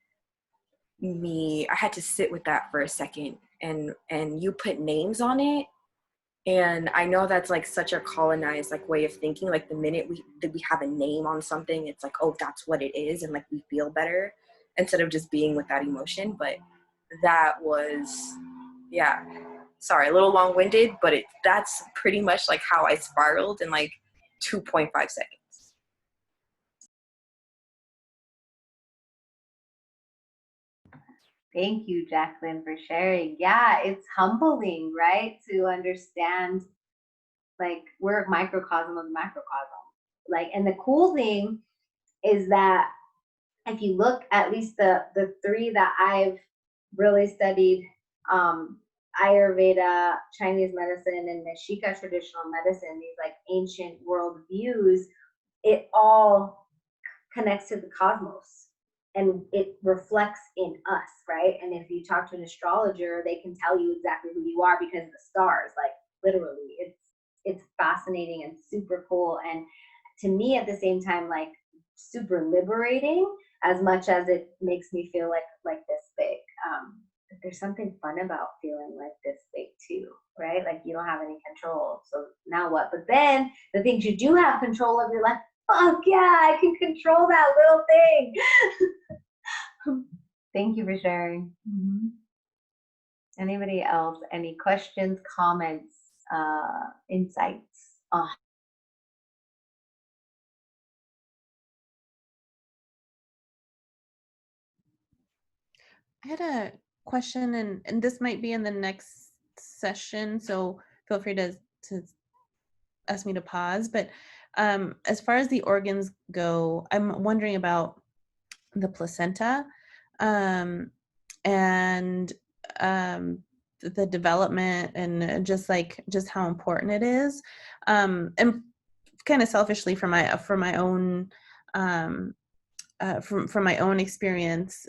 me, I had to sit with that for a second. And you put names on it, and I know that's like such a colonized like way of thinking. Like the minute we have a name on something, it's like, oh, that's what it is, and like we feel better instead of just being with that emotion. But that was, yeah, sorry, a little long-winded, but that's pretty much like how I spiraled in like 2.5 seconds. Thank you, Jacqueline, for sharing. Yeah, it's humbling, right? To understand, like, we're a microcosm of the macrocosm. Like, and the cool thing is that if you look, at least the three that I've really studied, Ayurveda, Chinese medicine, and Nishika traditional medicine, these like ancient world views, it all connects to the cosmos, and it reflects in us, right? And if you talk to an astrologer, they can tell you exactly who you are because of the stars, like literally. It's fascinating and super cool, and to me at the same time, like super liberating, as much as it makes me feel like this big. There's something fun about feeling like this big too, right? Like you don't have any control, so now what? But then the things you do have control of, you're like, fuck yeah, I can control that little thing. Thank you for sharing. Anybody else? Any questions, comments, insights? Oh. I had a question, and this might be in the next session, so feel free to ask me to pause. But as far as the organs go, I'm wondering about the placenta, and the development, and just how important it is, and kind of selfishly for my own from my own experience.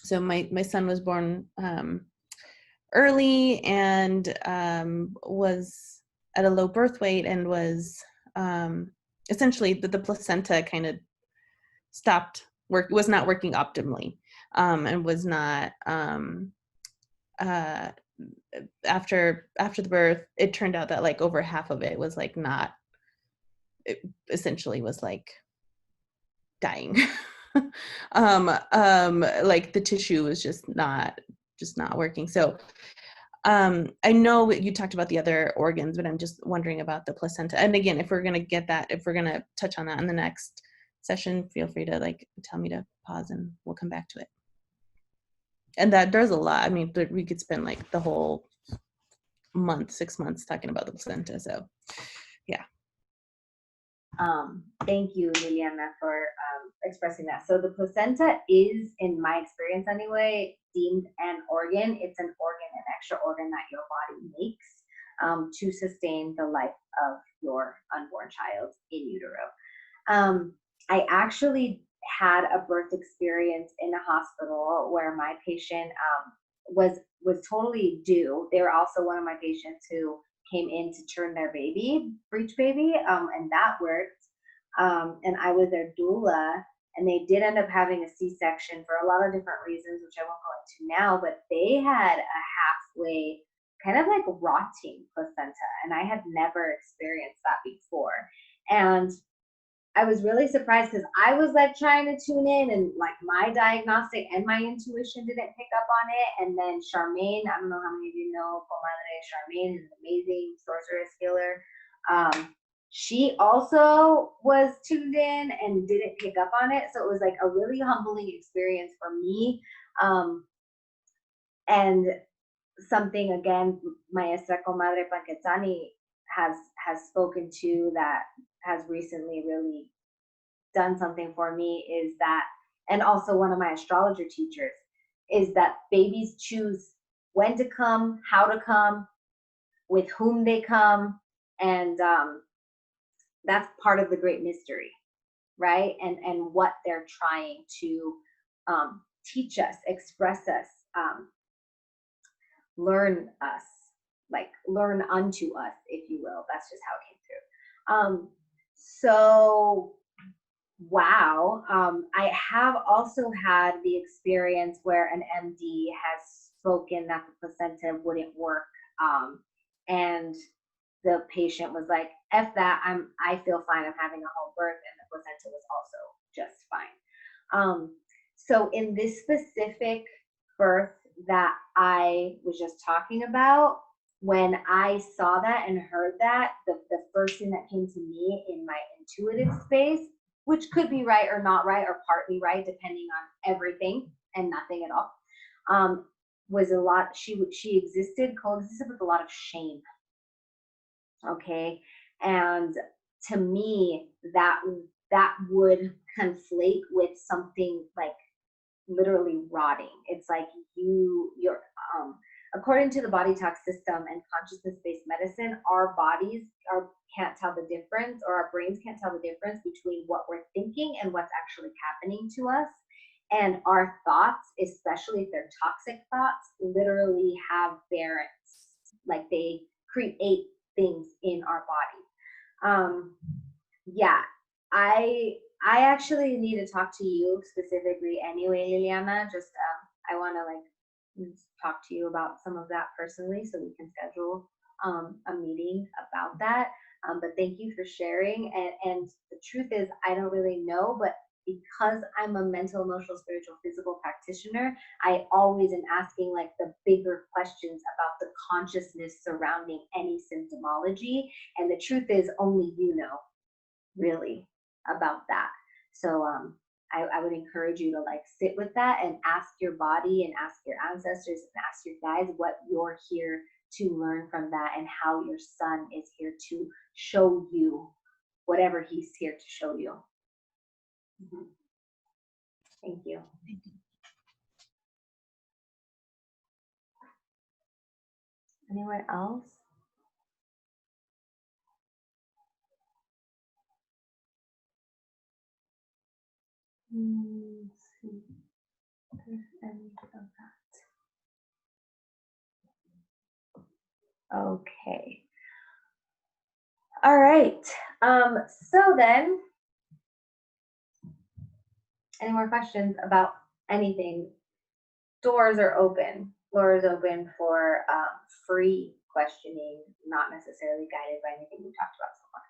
So my son was born early and was at a low birth weight and was essentially the placenta kind of was not working optimally, and was not after the birth, it turned out that like over half of it was like not, it essentially was like dying. Like the tissue was just not working. So I know you talked about the other organs, but I'm just wondering about the placenta. And again, if we're going to touch on that in the next session, feel free to like tell me to pause and we'll come back to it. And that there's a lot. I mean, we could spend like the whole month, 6 months talking about the placenta. So yeah. Thank you, Liliana, for expressing that. So the placenta is, in my experience anyway, deemed an organ. It's an organ, an extra organ that your body makes to sustain the life of your unborn child in utero. I actually had a birth experience in a hospital where my patient was totally due. They were also one of my patients who came in to turn their baby, breech baby, and that worked. And I was their doula, and they did end up having a C-section for a lot of different reasons, which I won't go into now, but they had a halfway, kind of like rotting placenta, and I had never experienced that before. And I was really surprised because I was like trying to tune in, and like my diagnostic and my intuition didn't pick up on it. And then Charmaine, I don't know how many of you know Comadre Charmaine, is an amazing sorceress healer. She also was tuned in and didn't pick up on it. So it was like a really humbling experience for me. And something, again, Maestra Comadre Panquetzani has spoken to, that has recently really done something for me, is that, and also one of my astrologer teachers, is that babies choose when to come, how to come, with whom they come, and that's part of the great mystery, right? And what they're trying to teach us, express us, learn us, like learn unto us, if you will. That's just how it came through. So wow. I have also had the experience where an MD has spoken that the placenta wouldn't work, and the patient was like, "F that, I feel fine. I'm having a home birth," and the placenta was also just fine. So in this specific birth that I was just talking about, when I saw that and heard that, the first thing that came to me in my intuitive space, which could be right or not right or partly right, depending on everything and nothing at all, was a lot. She coexisted with a lot of shame. Okay, and to me, that would conflate with something like literally rotting. It's like you're according to the body talk system and consciousness-based medicine, our bodies can't tell the difference, or our brains can't tell the difference between what we're thinking and what's actually happening to us. And our thoughts, especially if they're toxic thoughts, literally have variants, like they create things in our body. Yeah, I actually need to talk to you specifically anyway, Liliana. Just I want to like talk to you about some of that personally, so we can schedule a meeting about that. But thank you for sharing. And the truth is, I don't really know, but because I'm a mental, emotional, spiritual, physical practitioner, I always am asking like the bigger questions about the consciousness surrounding any symptomology. And the truth is, only you know really about that. So I would encourage you to like sit with that and ask your body and ask your ancestors and ask your guides what you're here to learn from that, and how your son is here to show you whatever he's here to show you. Mm-hmm. Thank you. Anyone else? Let's see if there's any of that. Okay. All right. So then, any more questions about anything? Doors are open. Floor is open for free questioning, not necessarily guided by anything we talked about so far.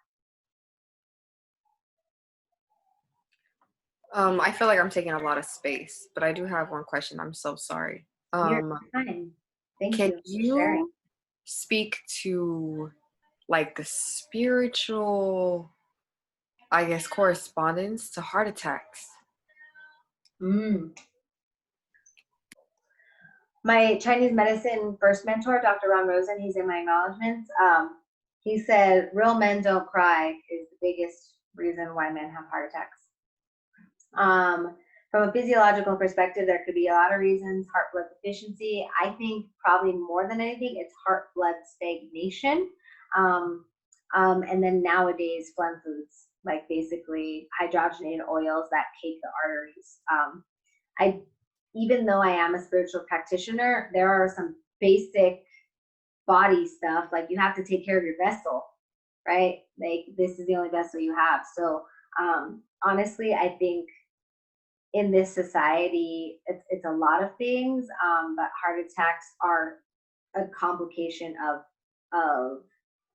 I feel like I'm taking a lot of space, but I do have one question. I'm so sorry. You're fine. Thank Can you for sharing. you speak to like the spiritual, I guess, correspondence to heart attacks? My Chinese medicine first mentor, Dr. Ron Rosen, he's in my acknowledgments. He said, real men don't cry is the biggest reason why men have heart attacks. From a physiological perspective, there could be a lot of reasons. Heart blood deficiency. I think probably more than anything, it's heart blood stagnation. And then nowadays, phlegm foods, like basically hydrogenated oils that cake the arteries. Even though I am a spiritual practitioner, there are some basic body stuff, like you have to take care of your vessel, right? Like this is the only vessel you have. So honestly, I think in this society, it's a lot of things, but heart attacks are a complication of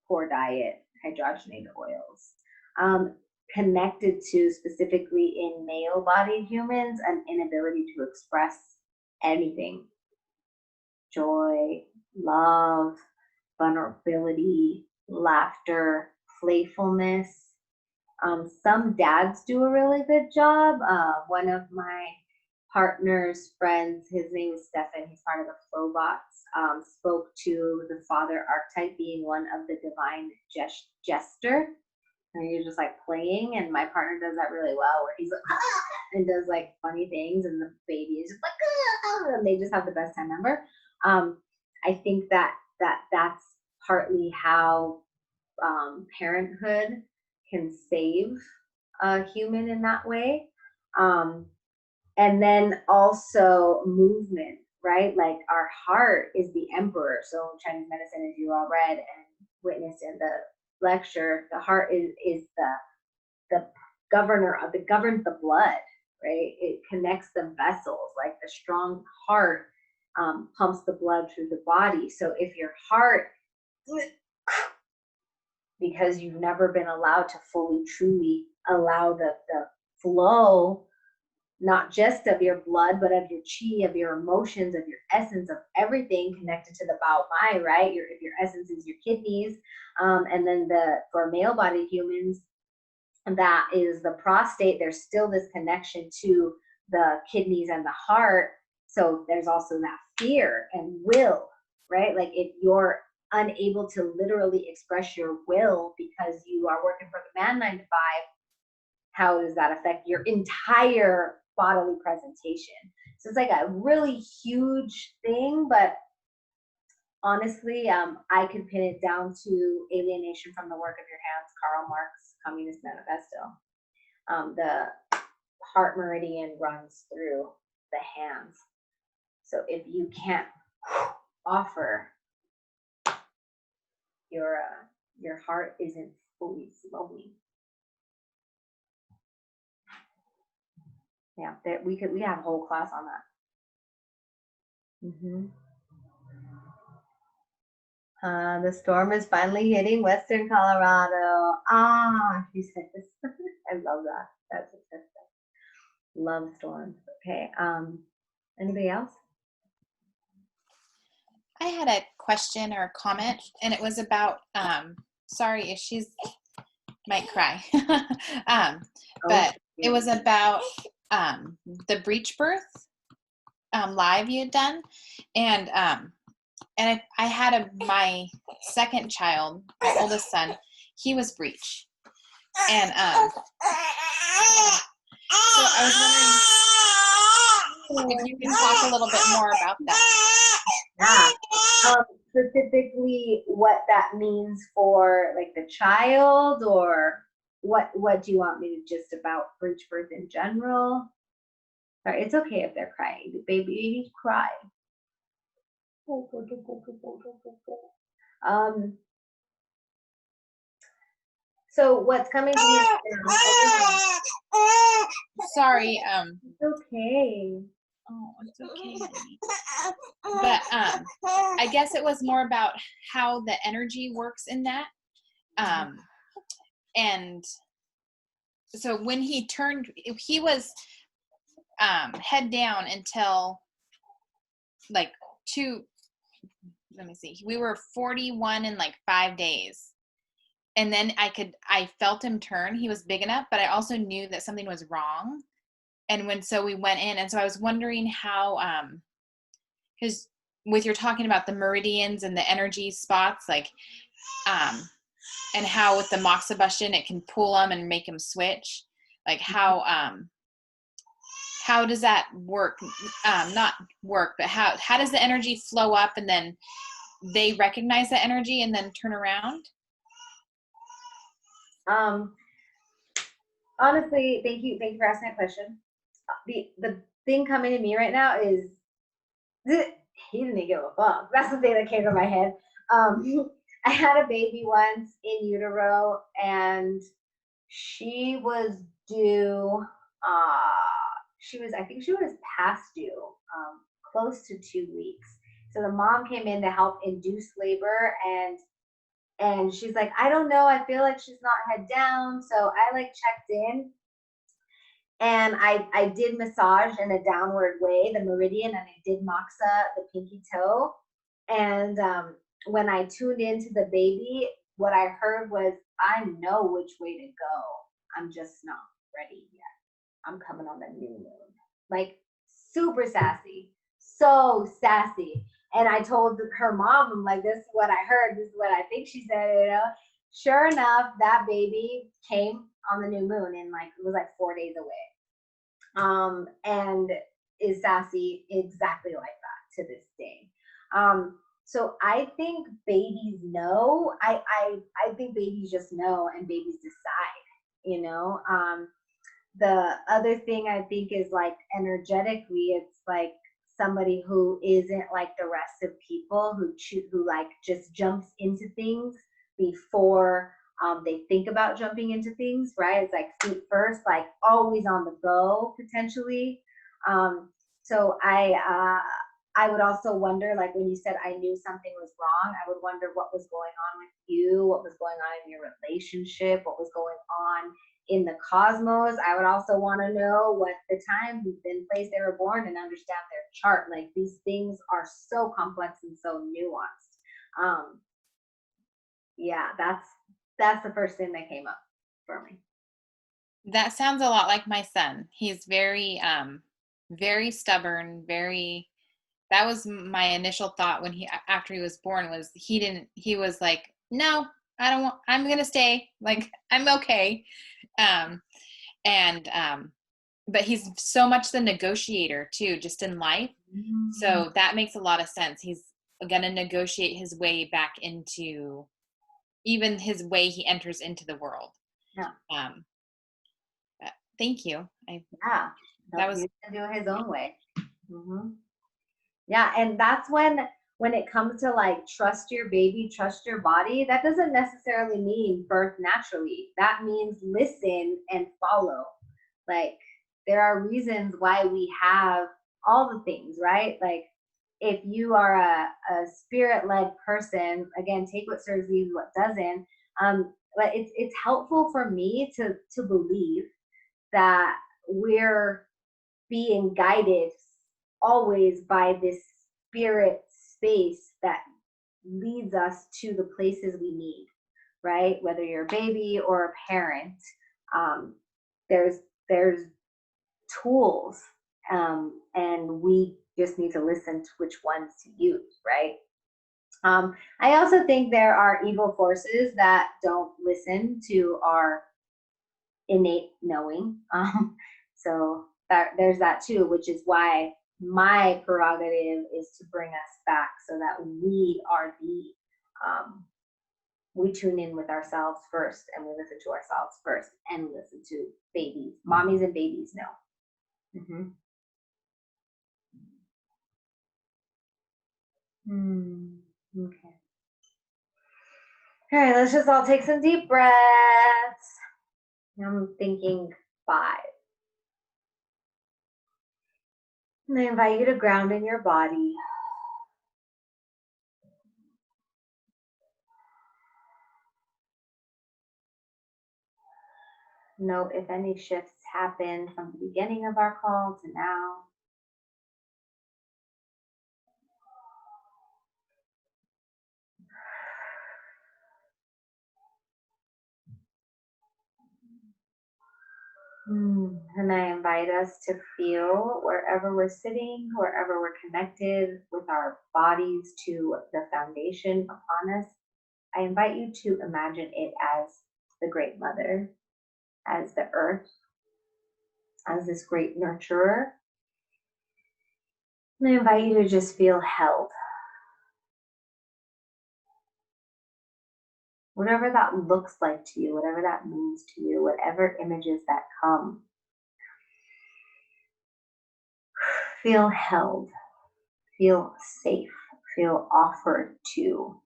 poor diet, hydrogenated oils. Connected to specifically in male-bodied humans, an inability to express anything. Joy, love, vulnerability, laughter, playfulness. Some dads do a really good job. One of my partner's friends, his name is Stefan, he's part of the Flowbots, spoke to the father archetype being one of the divine jester. And you're just like playing, and my partner does that really well, where he's like, ah! And does like funny things, and the baby is just like, ah! And they just have the best time ever. I think that's partly how parenthood can save a human in that way. And then also movement, right? Like our heart is the emperor. So Chinese medicine, as you all read and witnessed in the lecture, the heart is the governor of the governs the blood, right? It connects the vessels. Like the strong heart pumps the blood through the body. So if your heart, because you've never been allowed to fully truly allow the flow, not just of your blood, but of your chi, of your emotions, of your essence, of everything connected to the Bao Mai, right? Your essence is your kidneys. And then for male-bodied humans, that is the prostate. There's still this connection to the kidneys and the heart. So there's also that fear and will, right? Like if you're unable to literally express your will because you are working for the man 9 to 5, how does that affect your entire bodily presentation? So it's like a really huge thing, but honestly, I could pin it down to alienation from the work of your hands, Karl Marx, Communist Manifesto. The heart meridian runs through the hands. So if you can't offer, your heart isn't fully flowing. Yeah, we have a whole class on that. The storm is finally hitting Western Colorado. She said this. I love that. That's interesting. Love storms. Okay. Anybody else? I had a question or a comment, and it was about sorry if she's might cry. But it was about the breech birth live you had done, and I had my second child, my oldest son, he was breech, and so I was wondering if you can talk a little bit more about that. Yeah. Specifically what that means for like the child, or what do you want me to just about breech birth in general? Sorry, it's okay if they're crying. The babies cry. Um, so what's coming to me right now? Sorry. It's okay. Oh, it's okay. But I guess it was more about how the energy works in that. And so when he turned, he was head down until like let me see, we were 41 in like 5 days. And then I felt him turn. He was big enough, but I also knew that something was wrong. And so we went in, and so I was wondering how, because with you're talking about the meridians and the energy spots, like, and how with the moxibustion it can pull them and make them switch. Like how does that work? Not work, but how does the energy flow up, and then they recognize the energy and then turn around? Honestly, thank you for asking that question. The thing coming to me right now is he didn't give a fuck. That's the thing that came to my head. I had a baby once in utero, and she was due. I think she was past due, close to 2 weeks. So the mom came in to help induce labor, and she's like, I don't know, I feel like she's not head down. So I like checked in, and I did massage in a downward way, the meridian, and I did moxa the pinky toe. And when I tuned into the baby, what I heard was, I know which way to go. I'm just not ready yet. I'm coming on the new moon. Like, super sassy. So sassy. And I told her mom, I'm like, this is what I heard. This is what I think she said, you know. Sure enough, that baby came on the new moon, and like it was like 4 days away. And is sassy exactly like that to this day. So I think babies know. I think babies just know, and babies decide, you know. The other thing I think is like energetically, it's like somebody who isn't like the rest of people who like just jumps into things before they think about jumping into things, right? It's like feet first, like always on the go potentially. So I would also wonder, like when you said I knew something was wrong, I would wonder what was going on with you, what was going on in your relationship, what was going on in the cosmos. I would also want to know what the time and place they were born and understand their chart. Like these things are so complex and so nuanced. Yeah, that's the first thing that came up for me. That sounds a lot like my son. He's very very stubborn, that was my initial thought when after he was born, was he was like, no, I don't want, I'm gonna stay, like I'm okay. But he's so much the negotiator too, just in life. So that makes a lot of sense. He's gonna negotiate his way back into even his way he enters into the world. Yeah. Thank you. That was do it his own way. Yeah, and that's when it comes to like trust your baby, trust your body, that doesn't necessarily mean birth naturally. That means listen and follow. Like there are reasons why we have all the things, right? Like if you are a spirit-led person, again, take what serves you, what doesn't. But it's helpful for me to believe that we're being guided always by this spirit space that leads us to the places we need, right? Whether you're a baby or a parent, there's tools, and we just need to listen to which ones to use, right? I also think there are evil forces that don't listen to our innate knowing. So there's that too, which is why my prerogative is to bring us back so that we are we tune in with ourselves first, and we listen to ourselves first, and listen to babies. Mommies and babies know. Okay. All right, let's just all take some deep breaths. I'm thinking 5. And I invite you to ground in your body. Note if any shifts happened from the beginning of our call to now. And I invite us to feel wherever we're sitting, wherever we're connected with our bodies to the foundation upon us. I invite you to imagine it as the Great Mother, as the earth, as this great nurturer. And I invite you to just feel held. Whatever that looks like to you, whatever that means to you, whatever images that come. Feel held, feel safe, feel offered to.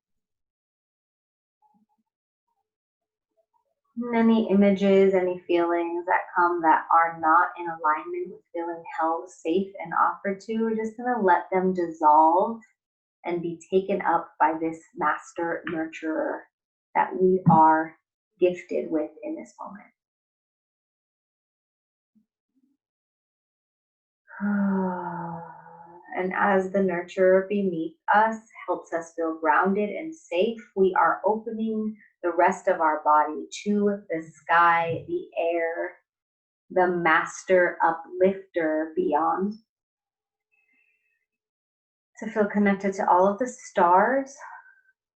Any images, any feelings that come that are not in alignment with feeling held, safe, and offered to, we're just going to let them dissolve and be taken up by this master nurturer that we are gifted with in this moment. And as the nurturer beneath us helps us feel grounded and safe, we are opening the rest of our body to the sky, the air, the master uplifter beyond. To feel connected to all of the stars,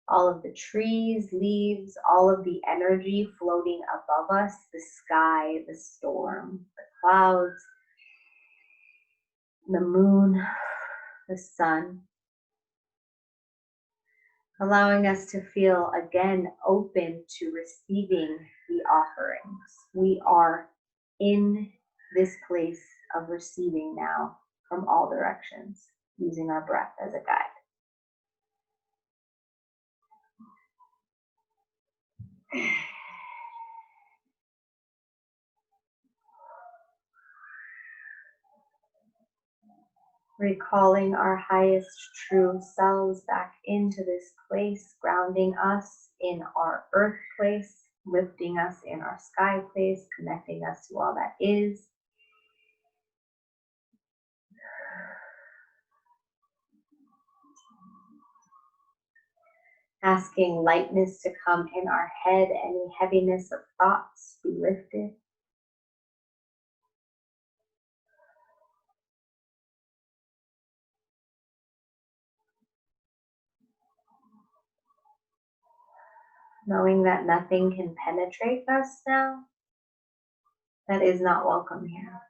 all of the trees, leaves, all of the energy floating above us, the sky, the storm, the clouds, the moon, the sun. Allowing us to feel again open to receiving the offerings. We are in this place of receiving now from all directions, using our breath as a guide. Recalling our highest true selves back into this place, grounding us in our earth place, lifting us in our sky place, connecting us to all that is. Asking lightness to come in our head, any heaviness of thoughts be lifted. Knowing that nothing can penetrate us now, that is not welcome here.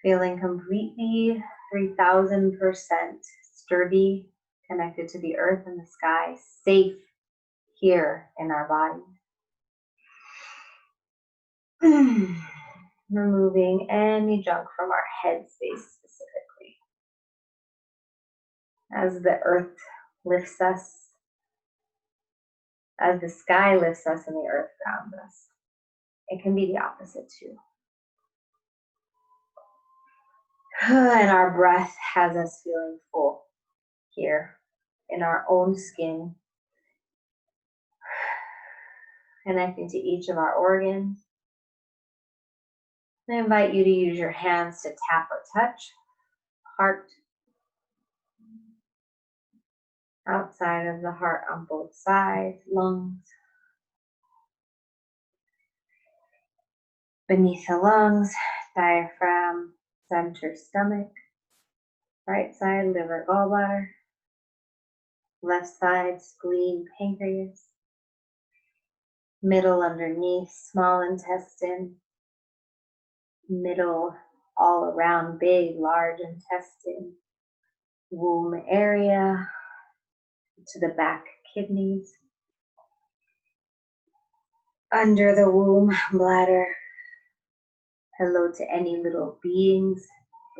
Feeling completely 3000% sturdy, connected to the earth and the sky, safe here in our body. Removing any junk from our head space specifically. As the earth lifts us, as the sky lifts us and the earth grounds us. It can be the opposite too. And our breath has us feeling full here in our own skin, connecting to each of our organs. I invite you to use your hands to tap or touch heart, outside of the heart on both sides, lungs, beneath the lungs, diaphragm, center stomach, right side liver, gallbladder, left side spleen, pancreas, middle underneath small intestine, middle all around big large intestine, womb area, to the back kidneys, under the womb bladder. Hello to any little beings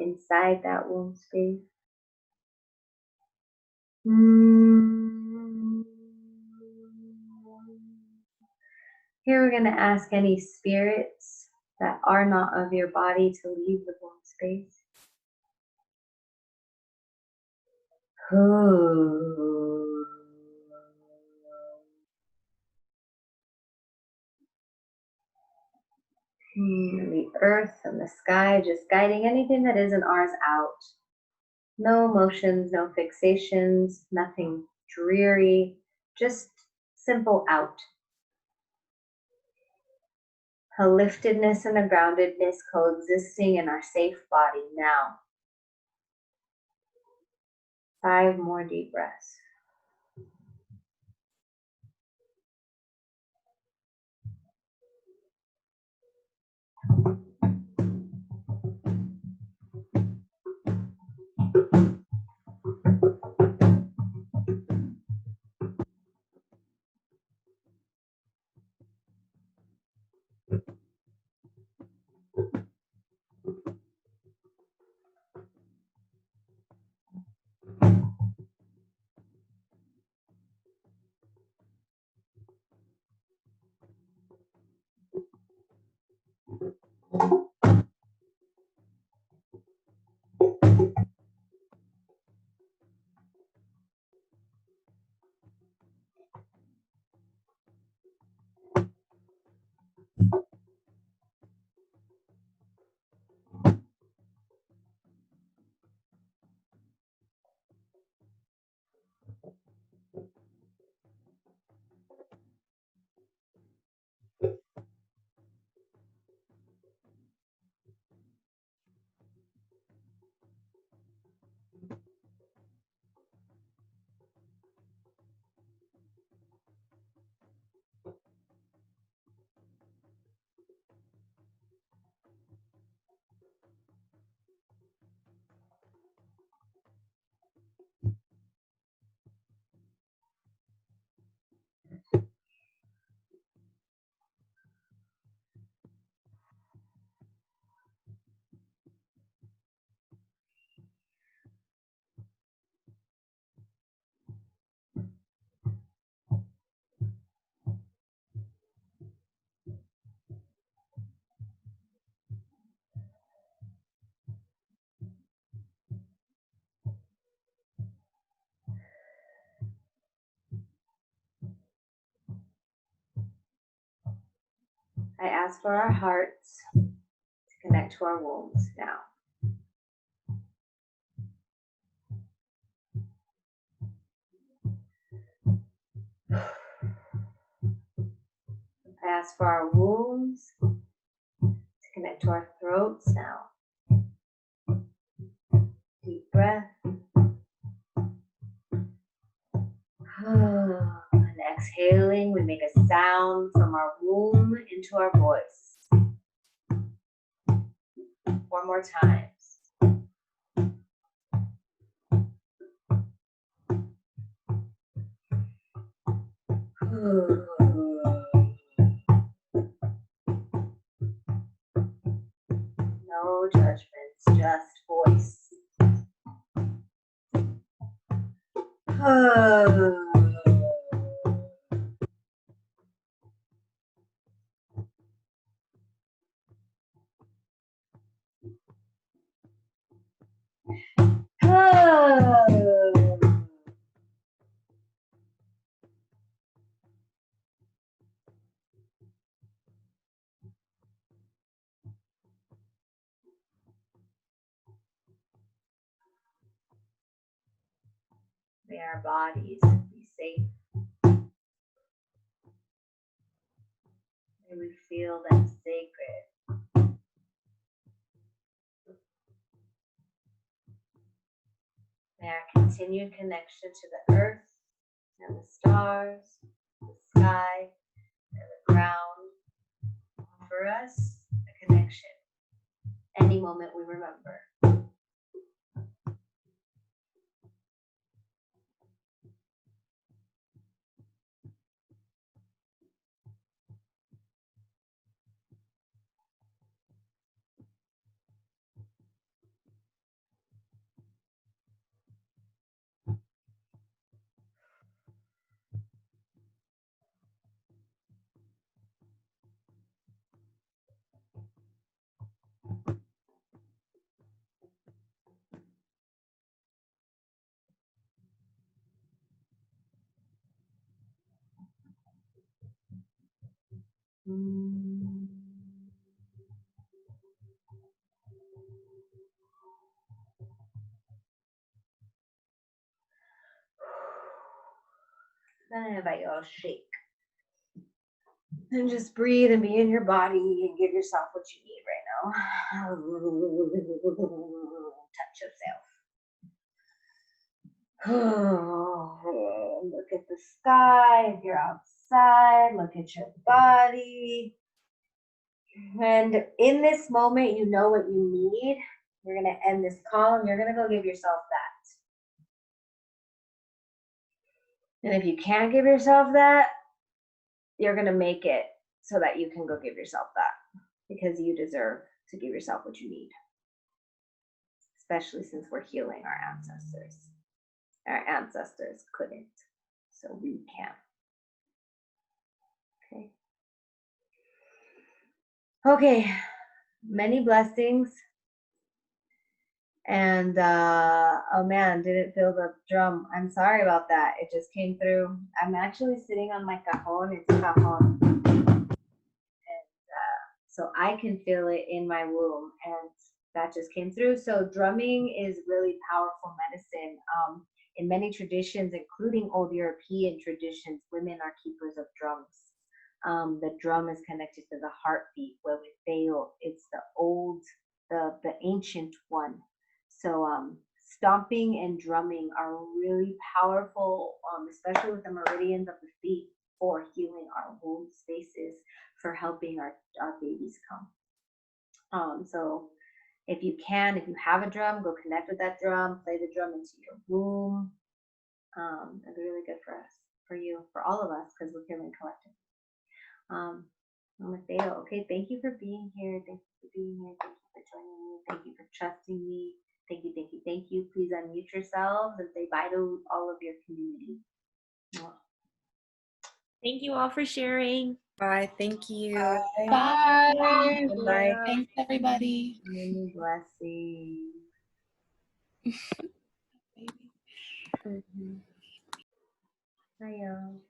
inside that womb space. Here we're going to ask any spirits that are not of your body to leave the womb space. The earth and the sky just guiding anything that isn't ours out. No emotions, no fixations, nothing dreary, just simple out. A liftedness and a groundedness coexisting in our safe body now. 5 more deep breaths. I ask for our hearts to connect to our wombs now. I ask for our wombs to connect to our throats now. Deep breath. And exhaling, we make a sound from our womb into our voice. 4 more times. No judgments, just voice. May our bodies be safe. May we feel them sacred. May our continued connection to the earth and the stars, the sky, and the ground offer us a connection any moment we remember. Then I invite you all to shake. And just breathe and be in your body and give yourself what you need right now. Touch yourself. Look at the sky if you're outside. Look at your body. And in this moment, you know what you need. You're going to end this call and you're going to go give yourself that. And if you can't give yourself that, you're going to make it so that you can go give yourself that, because you deserve to give yourself what you need, especially since we're healing our ancestors. Our ancestors couldn't, so we can. Okay, many blessings. And oh man, didn't feel the drum. I'm sorry about that. It just came through. I'm actually sitting on my cajon. It's a cajon. And so I can feel it in my womb, and that just came through. So drumming is really powerful medicine. In many traditions, including old European traditions, women are keepers of drums. The drum is connected to the heartbeat. Where we fail, it's the ancient one. So stomping and drumming are really powerful, especially with the meridians of the feet, for healing our womb spaces, for helping our babies come. So if you have a drum, go connect with that drum, play the drum into your womb. It'd be really good for us, for you, for all of us, because we're healing collectively. Mateo, okay, thank you for being here. Thank you for being here. Thank you for joining me. Thank you for trusting me. Thank you, thank you, thank you. Please unmute yourselves and say bye to all of your community. Thank you all for sharing. Bye. Thank you. Bye. Bye. Thanks, everybody. Many blessings. Bye, y'all.